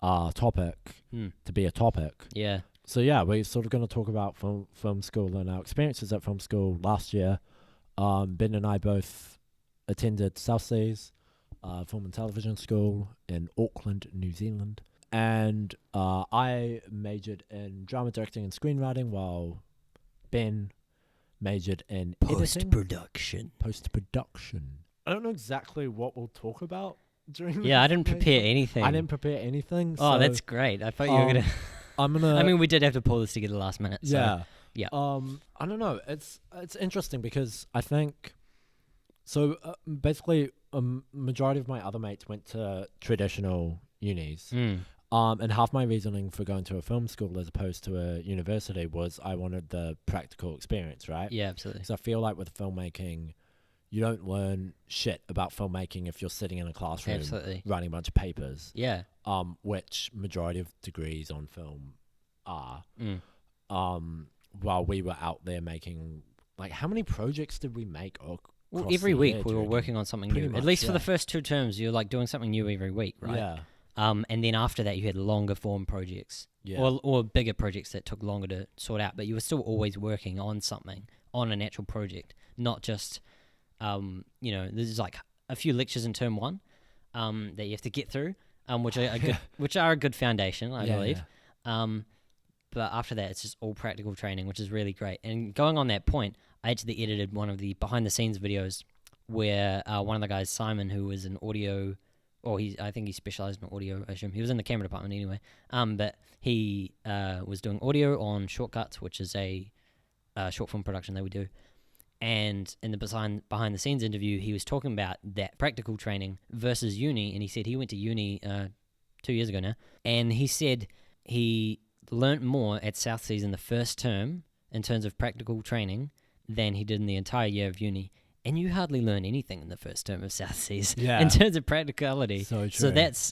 topic to be a topic. Yeah. So yeah, we're sort of going to talk about film school and our experiences at film school last year. Ben and I both attended South Seas Film and Television School in Auckland, New Zealand. And I majored in drama directing and screenwriting, while Ben majored in editing. Post-production. I don't know exactly what we'll talk about during Yeah, this I didn't thing. prepare anything. I didn't prepare anything. Oh, so, that's great. I thought you were gonna. I'm gonna. I mean, we did have to pull this together last minute. So. Yeah. Yeah. I don't know. It's interesting because I think so. Basically, majority of my other mates went to traditional unis. And half my reasoning for going to a film school as opposed to a university was I wanted the practical experience, right? Yeah, absolutely. So I feel like with filmmaking, you don't learn shit about filmmaking if you're sitting in a classroom Absolutely. writing a bunch of papers. Yeah. Which majority of degrees on film are. While we were out there making, like, how many projects did we make? Well, every week we were working on something new. Much, At least for the first 2 terms, you're like doing something new every week, right? Yeah. And then after that, you had longer form projects, or bigger projects that took longer to sort out. But you were still always working on something, on an actual project, not just, there's like a few lectures in term 1 that you have to get through, which are a good foundation, I believe. Yeah. But after that, it's just all practical training, which is really great. And going on that point, I actually edited one of the behind-the-scenes videos where one of the guys, Simon, who was an audio. I think he specialized in audio, I assume. He was in the camera department anyway. But he was doing audio on Shortcuts, which is a short film production that we do. And in the behind the scenes interview, he was talking about that practical training versus uni. And he said he went to uni 2 years ago now. And he said he learnt more at South Seas in the first term in terms of practical training than he did in the entire year of uni. And you hardly learn anything in the first term of South Seas in terms of practicality. So true. So that's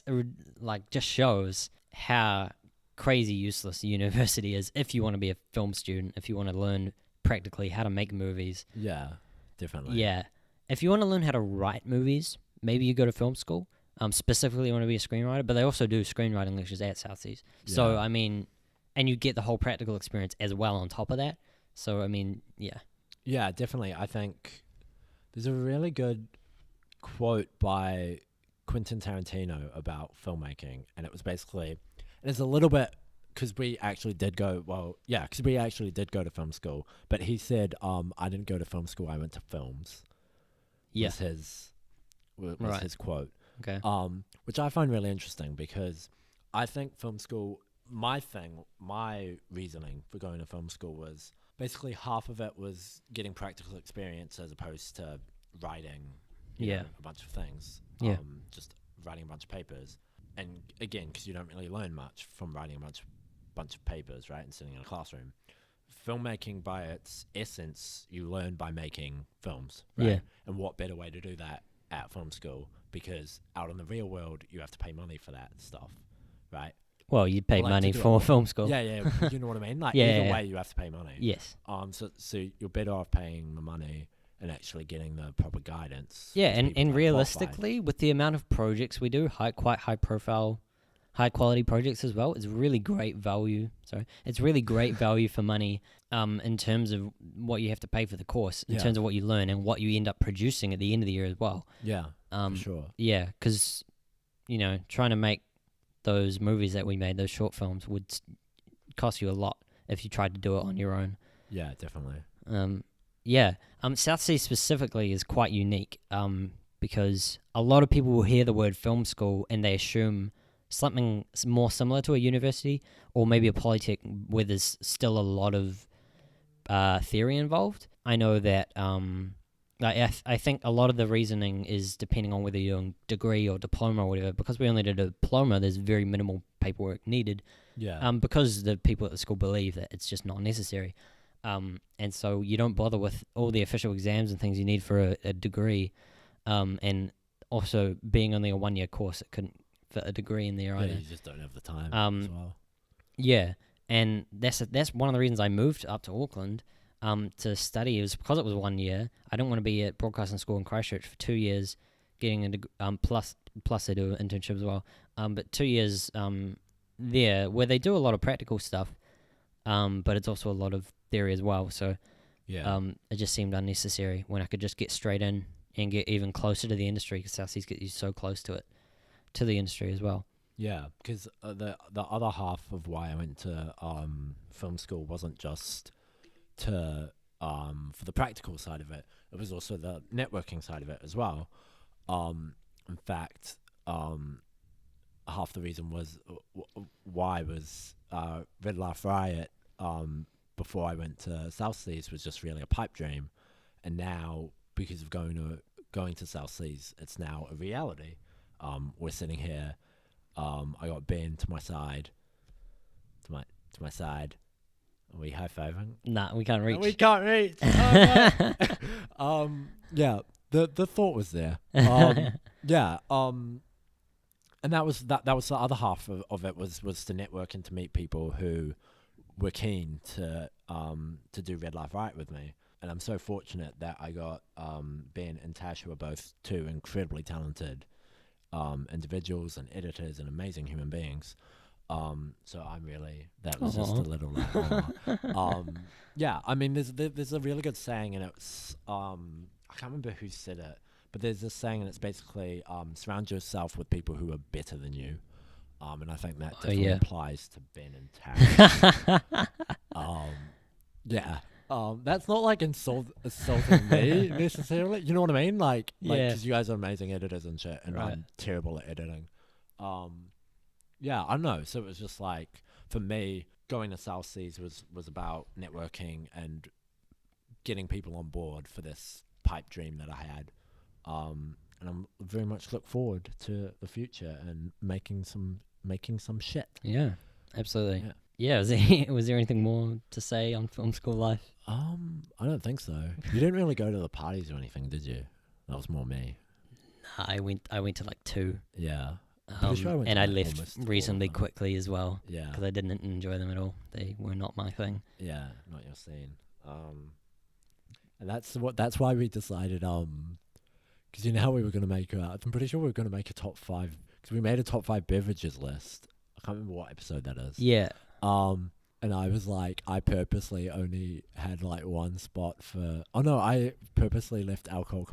just shows how crazy useless university is if you want to be a film student, if you want to learn practically how to make movies. Yeah, definitely. Yeah. If you want to learn how to write movies, maybe you go to film school. Specifically, you want to be a screenwriter, but they also do screenwriting lectures at South Seas. Yeah. So, I mean, and you get the whole practical experience as well on top of that. So, I mean, yeah. Yeah, definitely. I think there's a really good quote by Quentin Tarantino about filmmaking, and it was basically, and it's a little bit, because we actually did go to film school, but he said, I didn't go to film school, I went to films. Yeah. Was his quote. Okay. Which I find really interesting, because I think film school, my reasoning for going to film school was basically half of it was getting practical experience as opposed to writing a bunch of things. Just writing a bunch of papers. And again, because you don't really learn much from writing a bunch of papers, right, and sitting in a classroom. Filmmaking, by its essence, you learn by making films, right? Yeah. And what better way to do that at film school? Because out in the real world, you have to pay money for that stuff, right? Well, you pay money for film school. Yeah, you know what I mean? Like, either way, you have to pay money. Yes. So you're better off paying the money and actually getting the proper guidance. Yeah, and realistically, with the amount of projects we do, quite high profile, high quality projects as well, it's really great value. It's really great value for money in terms of what you have to pay for the course, in terms of what you learn and what you end up producing at the end of the year as well. Yeah, for sure. Yeah, because, trying to make those movies that we made, those short films, would cost you a lot if you tried to do it on your own. Yeah, definitely. South Sea specifically is quite unique because a lot of people will hear the word film school and they assume something more similar to a university or maybe a polytech where there's still a lot of theory involved. I know that I think a lot of the reasoning is depending on whether you're doing degree or diploma or whatever. Because we only did a diploma, there's very minimal paperwork needed. Yeah. Because the people at the school believe that it's just not necessary. And so you don't bother with all the official exams and things you need for a degree. And also being only a 1-year course, it couldn't fit a degree in there either. You just don't have the time as well. Yeah, and that's one of the reasons I moved up to Auckland to study. It was because it was 1 year. I didn't want to be at broadcasting school in Christchurch for 2 years, getting a plus they do an internship as well. But 2 years there where they do a lot of practical stuff, but it's also a lot of theory as well. So Yeah. It just seemed unnecessary when I could just get straight in and get even closer to the industry, because South Seas get you so close to it, to the industry as well. Yeah, because the other half of why I went to film school wasn't just to for the practical side of it. It was also the networking side of it as well. In fact, half the reason was why was Red Laugh Riot before I went to South Seas was just really a pipe dream, and now because of going to South Seas, it's now a reality. We're sitting here. I got Ben to my side. To my side. Are we high fiving? Nah, we can't reach. No, we can't reach. Oh, no. Yeah. The thought was there. Yeah. And that was the other half of it was to network and to meet people who were keen to do Red Life Right with me. And I'm so fortunate that I got Ben and Tash, who are both two incredibly talented individuals and editors and amazing human beings. So I'm really, that was just a little yeah, I mean there's a really good saying, and it's I can't remember who said it, but there's this saying, and it's basically surround yourself with people who are better than you. And I think that definitely applies to Ben and Tash. Yeah. That's not like insulting me necessarily. You know what I mean? Like, because you guys are amazing editors and shit, and I'm terrible at editing. Yeah, I don't know. So it was just like, for me, going to South Seas was about networking and getting people on board for this pipe dream that I had. And I'm very much look forward to the future and making some shit. Yeah, absolutely. Yeah. Was there anything more to say on film school life? I don't think so. You didn't really go to the parties or anything, did you? That was more me. Nah, I went to like 2. Yeah. Sure I left reasonably quickly as well. Yeah. Because I didn't enjoy them at all. They were not my thing. Yeah, not your scene. And that's why we decided because you know how we were gonna make I'm pretty sure we were gonna make a top 5, because we made a top 5 beverages list. I can't remember what episode that is. Yeah. And I was like, I purposely only had like one spot for. Oh no, I purposely left alcohol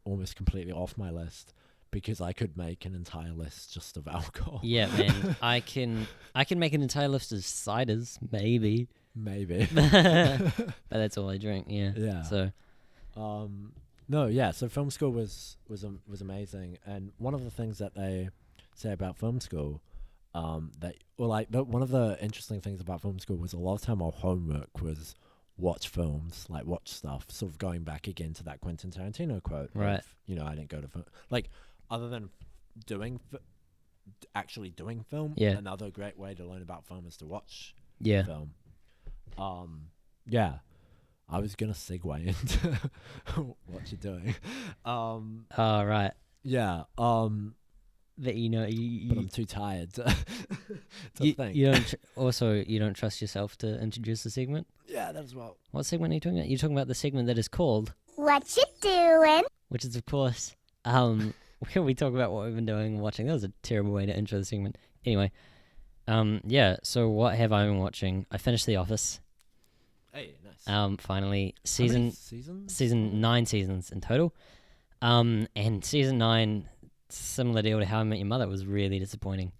almost completely off my list, because I could make an entire list just of alcohol. Yeah, man. I can make an entire list of ciders, maybe. But that's all I drink. Yeah. Yeah. So. No, yeah. So film school was amazing, and one of the things that they say about film school, one of the interesting things about film school was a lot of time our homework was watch films, like watch stuff. Sort of going back again to that Quentin Tarantino quote. Right. I didn't go to film. Like, other than actually doing film. Yeah. Another great way to learn about film is to watch film. Yeah. I was gonna segue into what you're doing. Right. Yeah. That but I'm too tired to think. You don't trust yourself to introduce the segment? Yeah, that as well. What segment are you talking about? You're talking about the segment that is called What You Doing? Which is, of course, where we talk about what we've been doing and watching. That was a terrible way to intro the segment. Anyway, so what have I been watching? I finished The Office. Hey, nice. Finally, season 9 seasons in total. And season 9, similar deal to How I Met Your Mother, was really disappointing.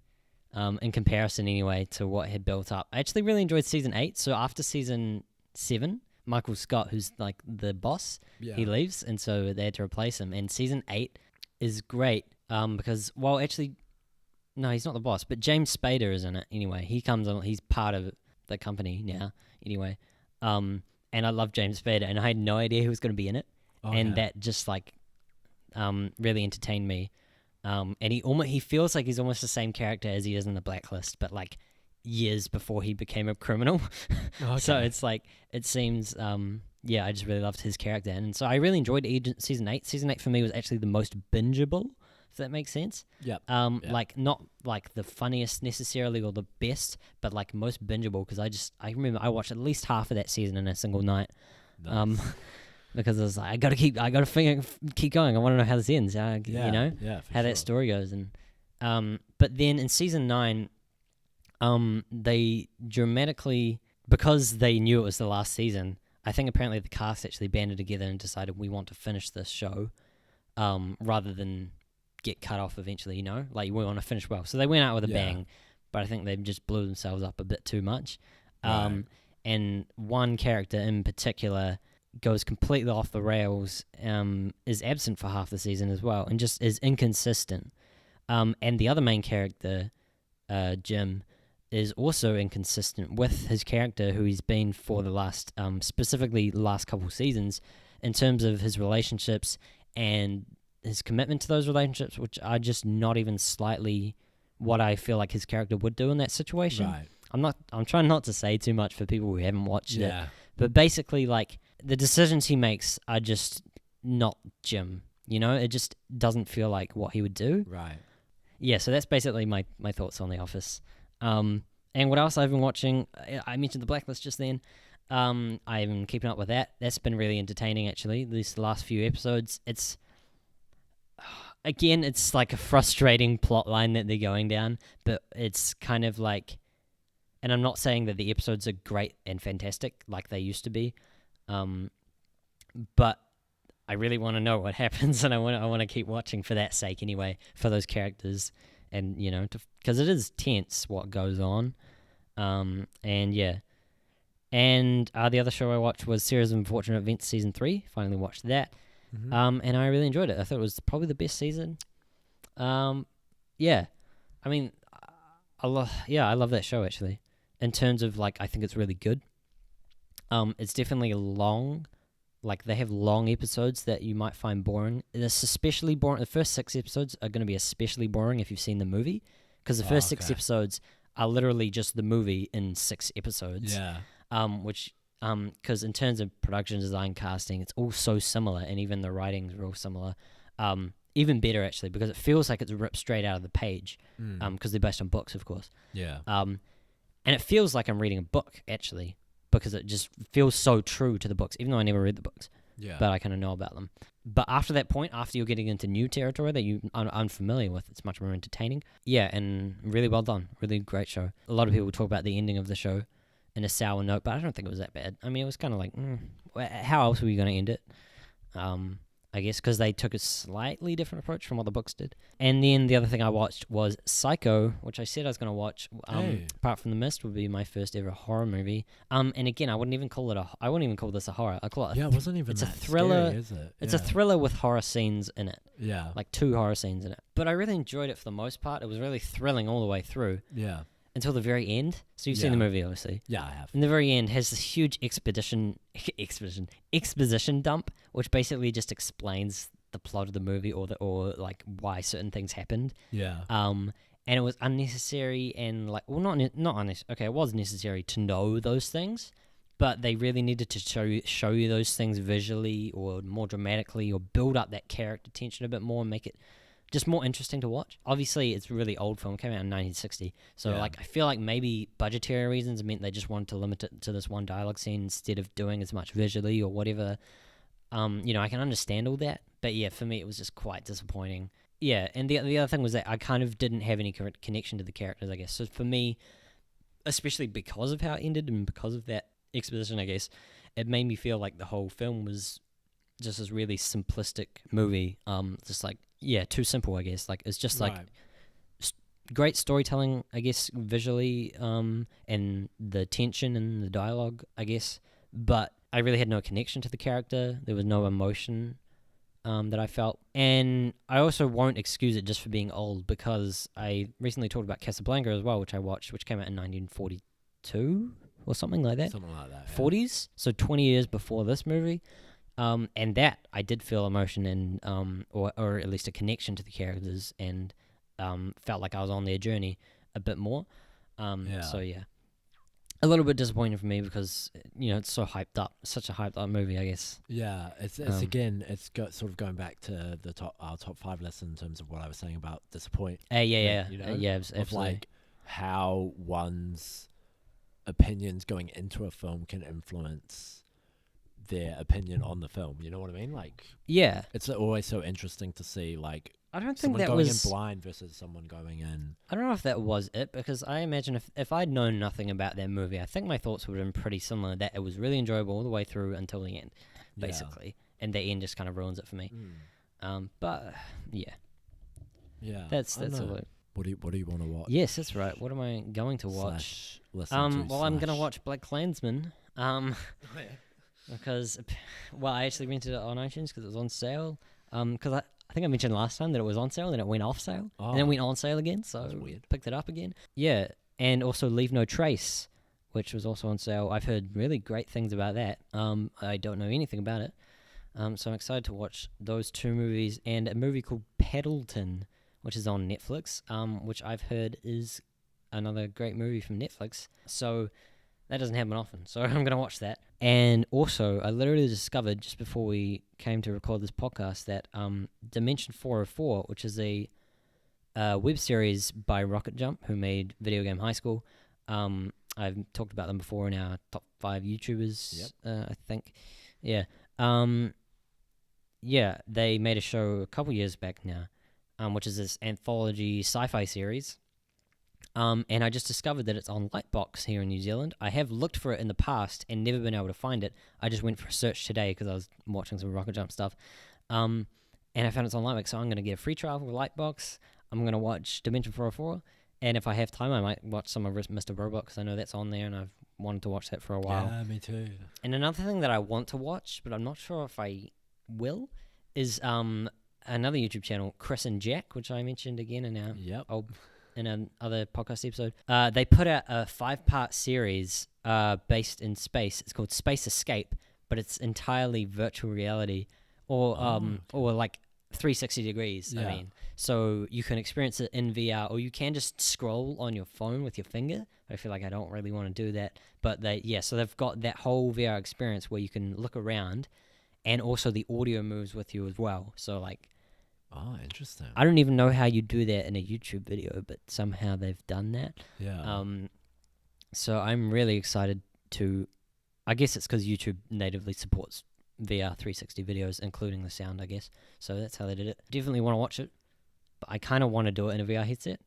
In comparison anyway to what had built up. I actually really enjoyed season 8. So after season 7, Michael Scott, who's like the boss, he leaves, and so they had to replace him. And season 8 is great because, well, actually, no, he's not the boss, but James Spader is in it anyway. He comes on, he's part of the company now anyway. And I love James Spader, and I had no idea he was going to be in it. And that just like really entertained me. And he feels like he's almost the same character as he is in The Blacklist, but like years before he became a criminal. So it's like, it seems, I just really loved his character. And so I really enjoyed season 8. Season 8 for me was actually the most bingeable, if that makes sense. Yep. Like not like the funniest necessarily or the best, but like most bingeable, because I remember I watched at least half of that season in a single night. Nice. Because I was like, I gotta keep going. I want to know how this ends. How that story goes. And but then in season 9, they dramatically, because they knew it was the last season, I think apparently the cast actually banded together and decided we want to finish this show, rather than get cut off eventually, like we want to finish well. So they went out with a bang, but I think they just blew themselves up a bit too much. Right. And one character in particular goes completely off the rails, is absent for half the season as well, and just is inconsistent. And the other main character, Jim, is also inconsistent with his character, who he's been for the last, specifically last couple seasons, in terms of his relationships and his commitment to those relationships, which are just not even slightly what I feel like his character would do in that situation. Right. I'm trying not to say too much for people who haven't watched it, Yeah. but basically, like, the decisions he makes are just not Jim. It just doesn't feel like what he would do. Right. Yeah, so that's basically my thoughts on The Office. And what else I've been watching, I mentioned The Blacklist just then. I've been keeping up with that. That's been really entertaining, actually, these last few episodes. It's like a frustrating plot line that they're going down, but it's kind of like, and I'm not saying that the episodes are great and fantastic like they used to be, but I really want to know what happens, and I want to keep watching for that sake anyway, for those characters, and because it is tense what goes on, and yeah. And the other show I watched was Series of Unfortunate Events Season 3. Finally watched that. Mm-hmm. And I really enjoyed it. I thought it was probably the best season. Yeah. I mean, I love that show, actually. In terms of, like, I think it's really good. It's definitely long. Like, they have long episodes that you might find boring. It's especially boring. The first 6 episodes are going to be especially boring if you've seen the movie. Because the first 6 episodes are literally just the movie in 6 episodes. Yeah. Because in terms of production design, casting, it's all so similar, and even the writing's real similar. Even better, actually, because it feels like it's ripped straight out of the page. Because they're based on books, of course. Yeah. And it feels like I'm reading a book, actually, because it just feels so true to the books, even though I never read the books. Yeah. But I kind of know about them. But after that point, after you're getting into new territory that you are unfamiliar with, it's much more entertaining. Yeah, and really well done. Really great show. A lot of people talk about the ending of the show in a sour note, but I don't think it was that bad. I mean, it was kind of like, how else were you going to end it? I guess because they took a slightly different approach from what the books did. And then the other thing I watched was Psycho, which I said I was going to watch. Apart from The Mist, would be my first ever horror movie. And again, I wouldn't even call this a horror. I call it. It wasn't even. It's that a thriller. Scary, is it? It's a thriller with horror scenes in it. Yeah. Like 2 horror scenes in it. But I really enjoyed it for the most part. It was really thrilling all the way through. Yeah. Until the very end. So you've seen the movie, obviously. Yeah, I have. And the very end has this huge exposition dump, which basically just explains the plot of the movie or like why certain things happened. Yeah. And it was unnecessary and like, well, not unnecessary. Okay, it was necessary to know those things, but they really needed to show you those things visually or more dramatically, or build up that character tension a bit more and make it just more interesting to watch. Obviously, it's a really old film. It came out in 1960. So, like, I feel like maybe budgetary reasons meant they just wanted to limit it to this one dialogue scene instead of doing as much visually or whatever. I can understand all that. But, yeah, for me, it was just quite disappointing. Yeah, and the other thing was that I kind of didn't have any connection to the characters, I guess. So, for me, especially because of how it ended and because of that exposition, I guess, it made me feel like the whole film was just this really simplistic movie. Just like, too simple, I guess. Like, it's just like great storytelling, I guess, visually, and the tension and the dialogue, I guess. But I really had no connection to the character. There was no emotion that I felt. And I also won't excuse it just for being old, because I recently talked about Casablanca as well, which I watched, which came out in 1942 or something like that. Something like that. 40s, so 20 years before this movie. And that I did feel emotion and or at least a connection to the characters, and felt like I was on their journey a bit more. So yeah, a little bit disappointing for me because it's so hyped up, such a hyped up movie, I guess. Yeah, it's again, it's sort of going back to the our top 5 list in terms of what I was saying about disappoint. Absolutely. Of like how one's opinions going into a film can influence their opinion on the film. You know what I mean? Like, yeah, it's always so interesting to see, like, I don't think Someone that going was. in blind versus someone going in. I don't know if that was it, because I imagine if I'd known nothing about that movie, I think my thoughts would have been pretty similar. That it was really enjoyable all the way through until the end, basically, and the end just kind of ruins it for me. But yeah, that's I don't all. know. What do you want to watch? Yes, that's right. What am I going to watch? I'm going to watch Black Klansman. Because, well, I actually rented it on iTunes because it was on sale. Because I think I mentioned last time that it was on sale, then it went off sale, and then went on sale again, so that's weird. Picked it up again. Yeah, and also Leave No Trace, which was also on sale. I've heard really great things about that. I don't know anything about it. So I'm excited to watch those two movies, and a movie called Paddleton, which is on Netflix, which I've heard is another great movie from Netflix. So that doesn't happen often, so I'm going to watch that. And also, I literally discovered just before we came to record this podcast that Dimension 404, which is a web series by Rocket Jump, who made Video Game High School. I've talked about them before in our top 5 YouTubers, I think. Yeah. Yeah, they made a show a couple years back now, which is this anthology sci-fi series. And I just discovered that it's on Lightbox here in New Zealand. I have looked for it in the past and never been able to find it. I just went for a search today because I was watching some Rocket Jump stuff. And I found it's on Lightbox, so I'm going to get a free trial for Lightbox. I'm going to watch Dimension 404. And if I have time, I might watch some of Mr. Robot, because I know that's on there, and I've wanted to watch that for a while. Yeah, me too. And another thing that I want to watch, but I'm not sure if I will, is another YouTube channel, Chris and Jack, which I mentioned again in our in another podcast episode. They put out a 5-part series based in space. It's called Space Escape, but it's entirely virtual reality, or like 360 degrees. Yeah. I mean, so you can experience it in VR, or you can just scroll on your phone with your finger. I feel like I don't really want to do that, but so they've got that whole VR experience where you can look around, and also the audio moves with you as well. So like, oh, interesting. I don't even know how you do that in a YouTube video, but somehow they've done that. Yeah. So I'm really excited to. I guess it's because YouTube natively supports VR 360 videos, including the sound, I guess. So that's how they did it. Definitely want to watch it, but I kind of want to do it in a VR headset.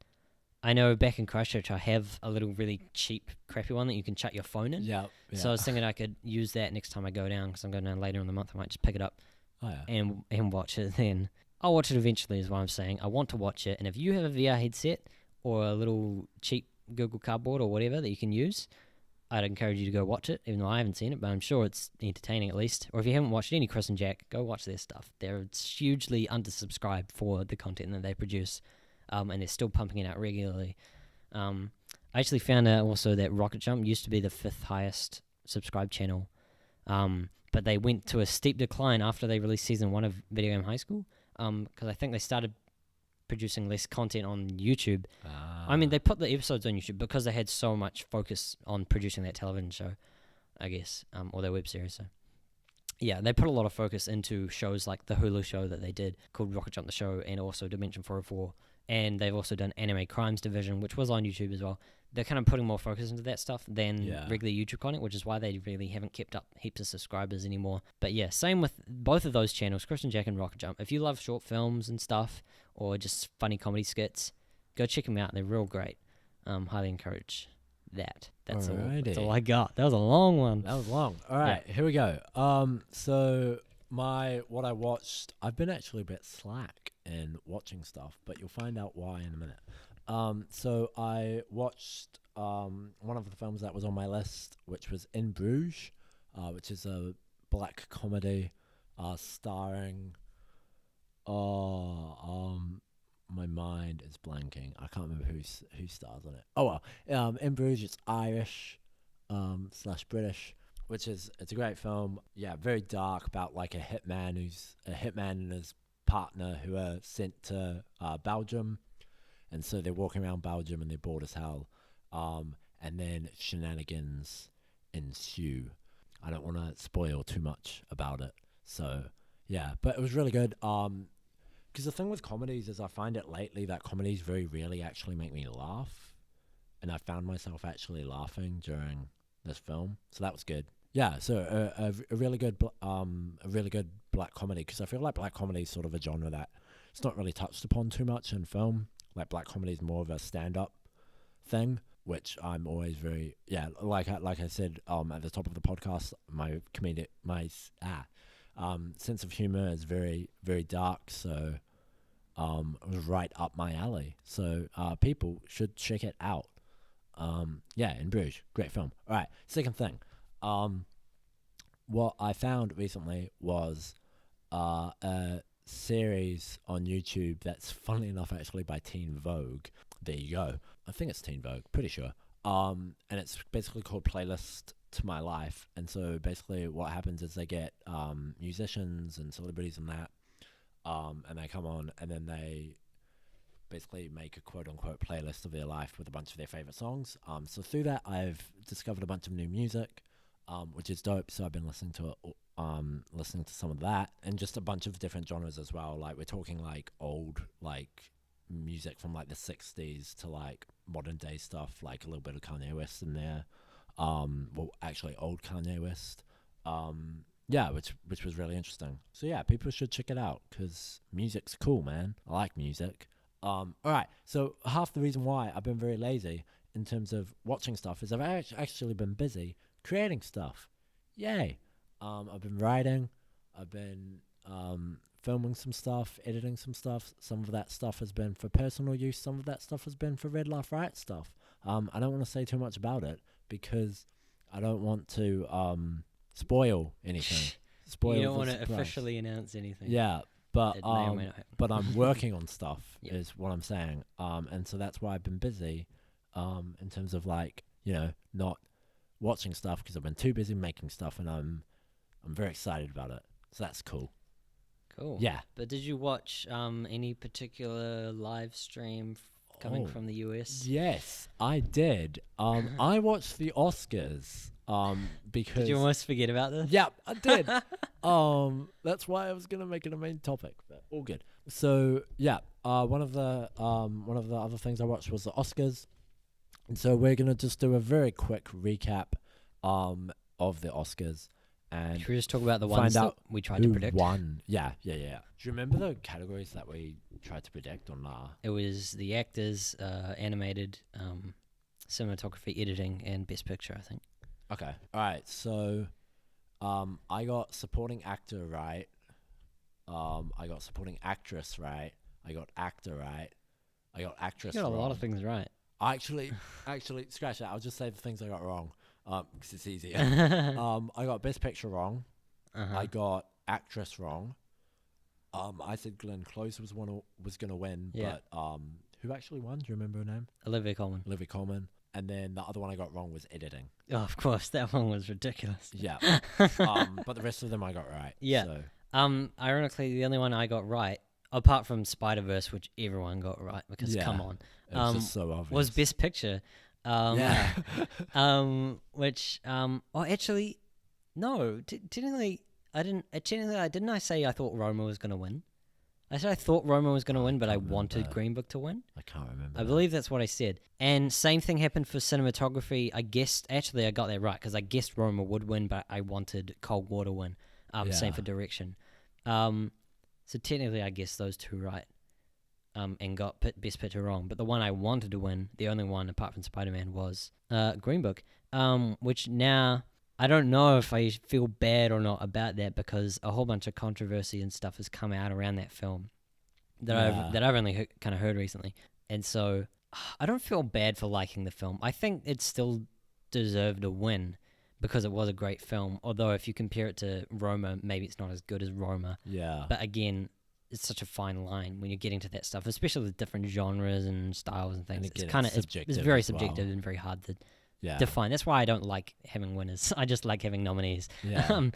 I know back in Christchurch, I have a little really cheap, crappy one that you can chuck your phone in. Yeah. So I was thinking I could use that next time I go down, because I'm going down later in the month. I might just pick it up and watch it then. I'll watch it eventually, is what I'm saying. I want to watch it, and if you have a VR headset or a little cheap Google Cardboard or whatever that you can use, I'd encourage you to go watch it, even though I haven't seen it, but I'm sure it's entertaining at least. Or if you haven't watched any Chris and Jack, go watch their stuff. They're hugely undersubscribed for the content that they produce, and they're still pumping it out regularly. I actually found out also that Rocket Jump used to be the 5th highest subscribed channel, but they went to a steep decline after they released Season 1 of Video Game High School, because I think they started producing less content on YouTube. I mean, they put the episodes on YouTube because they had so much focus on producing that television show, I guess, or their web series. So, yeah, they put a lot of focus into shows like the Hulu show that they did called Rocket Jump the Show, and also Dimension 404. And they've also done Anime Crimes Division, which was on YouTube as well. They're kind of putting more focus into that stuff than regular YouTube content, which is why they really haven't kept up heaps of subscribers anymore. But yeah, same with both of those channels, Chris and Jack and Rocket Jump. If you love short films and stuff, or just funny comedy skits, go check them out. They're real great. Highly encourage that. That's all I got. That was a long one. That was long. All right, here we go. So what I watched, I've been actually a bit slack in watching stuff, but you'll find out why in a minute. So I watched one of the films that was on my list, which was In Bruges, which is a black comedy starring. My mind is blanking. I can't remember who stars on it. Oh well, In Bruges, it's Irish / British, it's a great film. Yeah, very dark, about like a hitman and his partner who are sent to Belgium, and so they're walking around Belgium and they're bored as hell. And then shenanigans ensue. I don't want to spoil too much about it. So yeah, but it was really good. Because the thing with comedies is I find it lately that comedies very rarely actually make me laugh, and I found myself actually laughing during this film, so that was good. Yeah, so a really good black comedy, because I feel like black comedy is sort of a genre that it's not really touched upon too much in film. Like black comedy is more of a stand-up thing, which I'm always very like I said at the top of the podcast, my sense of humor is very, very dark, so it was right up my alley. So people should check it out. In Bruges, great film. All right, second thing. What I found recently was a series on YouTube that's, funnily enough, actually by Teen Vogue. There you go. I think it's Teen Vogue, pretty sure. And it's basically called Playlist to My Life. And so basically what happens is they get musicians and celebrities and that, and they come on and then they basically make a quote-unquote playlist of their life with a bunch of their favorite songs. So through that, I've discovered a bunch of new music, which is dope. So I've been listening to listening to some of that, and just a bunch of different genres as well. Like we're talking like old like music from like the 60s to like modern day stuff, like a little bit of Kanye West in there. Well, actually old Kanye West. Which was really interesting. So yeah, people should check it out because music's cool, man. I like music. All right. So half the reason why I've been very lazy in terms of watching stuff is I've actually been busy creating stuff. Yay. I've been writing. I've been filming some stuff, editing some stuff. Some of that stuff has been for personal use. Some of that stuff has been for Red Laugh Riot stuff. I don't want to say too much about it because I don't want to spoil anything. You don't want to officially announce anything. Yeah, but It may or may not happen. but I'm working on stuff Yep. is what I'm saying. And so that's why I've been busy in terms of like, not watching stuff because I've been too busy making stuff, and I'm very excited about it. So that's cool. Cool. Yeah. But did you watch any particular live stream coming from the US? Yes, I did. I watched the Oscars because Did you almost forget about this? Yep, I did. That's why I was gonna make it a main topic, but all good. So yeah, one of the other things I watched was the Oscars, and so we're gonna just do a very quick recap of the Oscars and Should we just talk about the find ones out that we tried to who predict? won. Yeah. Do you remember the categories that we tried to predict or nah? It was the actors, animated, cinematography, editing, and best picture, I think. Okay. All right. So, I got supporting actor right. I got supporting actress right. I got actor right. I got actress You got a wrong. lot of things right. Actually, scratch that. I'll just say the things I got wrong, because it's easier. I got best picture wrong. I got actress wrong. I said Glenn Close was gonna win, Yeah. but who actually won? Do you remember her name? Olivia Colman. Olivia Colman. And then the other one I got wrong was editing. Oh, of course, that one was ridiculous. Yeah. But the rest of them I got right. Yeah. So. Ironically, the only one I got right, apart from Spider-Verse, which everyone got right, because Yeah. come on, It was just so obvious. was Best Picture. Yeah. Which, actually, no, technically, I didn't I say I thought Roma was going to win? I said I thought Roma was going to win, but I can't wanted remember. Green Book to win. I can't remember. I believe that's what I said. And same thing happened for cinematography. I got that right, because I guessed Roma would win, but I wanted Cold War to win. Same for direction. So technically I guessed those two right, and got Best Picture wrong. But the one I wanted to win, the only one apart from Spider-Man, was Green Book, which now I don't know if I feel bad or not about that, because a whole bunch of controversy and stuff has come out around that film that I've only kind of heard recently. And so I don't feel bad for liking the film. I think it still deserved a win because it was a great film. Although if you compare it to Roma, maybe it's not as good as Roma. Yeah. But again, it's such a fine line when you're getting to that stuff, especially with different genres and styles and things. And again, It's kind of it's very as well. subjective and very hard to Yeah. define. That's why I don't like having winners. I just like having nominees. Yeah.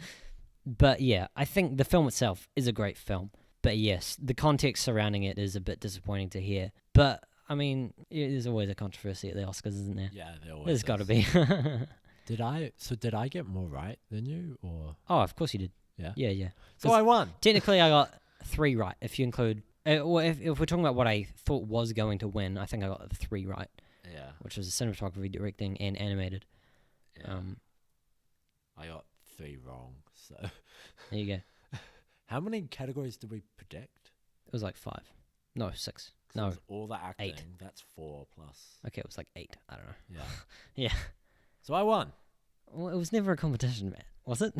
But yeah, I think the film itself is a great film. But yes, the context surrounding it is a bit disappointing to hear. But I mean, there's always a controversy at the Oscars, isn't there? Yeah, there always There's got to is. be. Did I get more right than you, or? Oh, of course you did. Yeah. Yeah. So I won. Technically, I got 3 right. If you include, well, if we're talking about what I thought was going to win, I think I got 3 right, Yeah. which was cinematography, directing, and animated. Yeah. I got 3 wrong. So. There you go. How many categories did we predict? It was like 5. No, 6. 'Cause it No. was all the acting. 8. That's 4 plus. Okay, it was like 8. I don't know. Yeah. Yeah. So I won. Well, it was never a competition, man. Was it?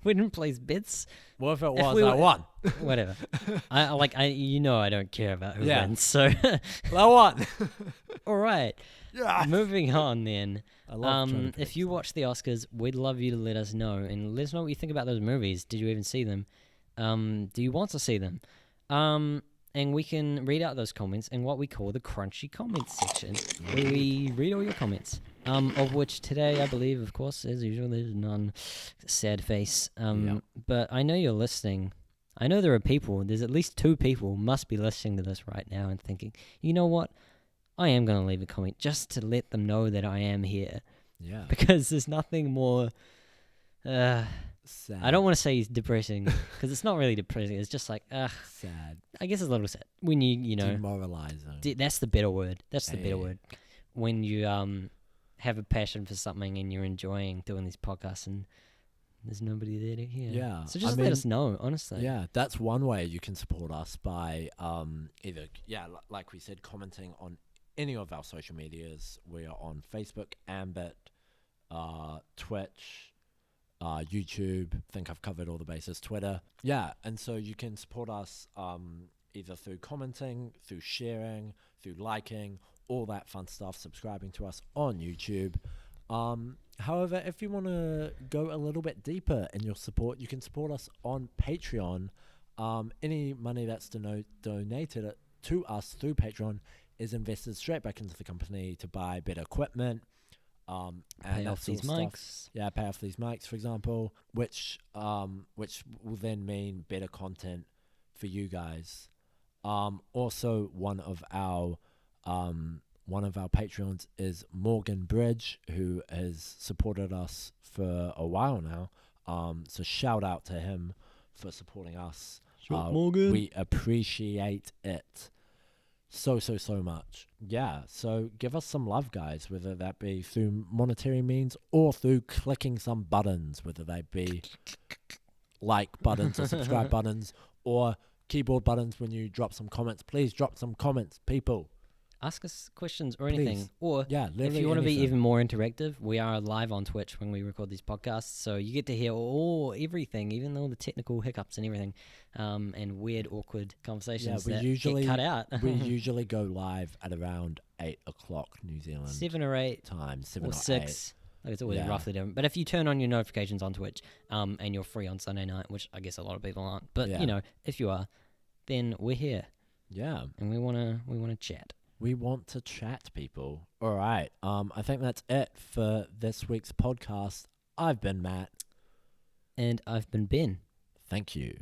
We didn't place bets. Well, if it If was, we I were- won. Whatever. I don't care about who Yeah. wins. So, I won. all right. Yeah. Moving on then. I love trying to If predict you stuff. watch the Oscars, we'd love you to let us know and let us know what you think about those movies. Did you even see them? Do you want to see them? And we can read out those comments in what we call the crunchy comments section, where we read all your comments. Of which today, I believe, of course, as usual, there's none. Sad face. Yep. But I know you're listening. I know there are people. There's at least 2 people must be listening to this right now and thinking, you know what? I am going to leave a comment just to let them know that I am here. Yeah. Because there's nothing more. Sad. I don't want to say depressing because it's not really depressing. It's just like, Sad. I guess it's a little sad when you know. Demoralizing. That's the better word. That's the better Hey. word. When you have a passion for something and you're enjoying doing these podcasts and there's nobody there to hear. Yeah, So I just mean, let us know, honestly. Yeah, that's one way you can support us by either, like we said, commenting on any of our social medias. We are on Facebook, Ambit, Twitch, YouTube. I think I've covered all the bases. Twitter. Yeah, and so you can support us either through commenting, through sharing, through liking, all that fun stuff, subscribing to us on YouTube. However, if you want to go a little bit deeper in your support, you can support us on Patreon. Any money that's donated to us through Patreon is invested straight back into the company to buy better equipment. And Pay that off sort these of stuff. mics. Yeah, pay off these mics, for example, which will then mean better content for you guys. Also, one of our Patreons is Morgan Bridge, who has supported us for a while now. So shout out to him for supporting us. Morgan. We appreciate it so much. Yeah, so give us some love, guys, whether that be through monetary means or through clicking some buttons, whether they be like buttons or subscribe buttons or keyboard buttons when you drop some comments. Please drop some comments, people. Ask us questions or anything. Please. Or Yeah, if literally you want to be anything. even more interactive, we are live on Twitch when we record these podcasts. So you get to hear everything, even all the technical hiccups and everything, and weird, awkward conversations we that usually- get cut out. We usually go live at around 8 o'clock New Zealand 7 or 8 time, 7 or or 6. Like it's always Yeah. roughly different. But if you turn on your notifications on Twitch, and you're free on Sunday night, which I guess a lot of people aren't, but Yeah. you know, if you are, then we're here 8. Yeah. and we wanna chat. We want to chat, people. All right. I think that's it for this week's podcast. I've been Matt. And I've been Ben. Thank you.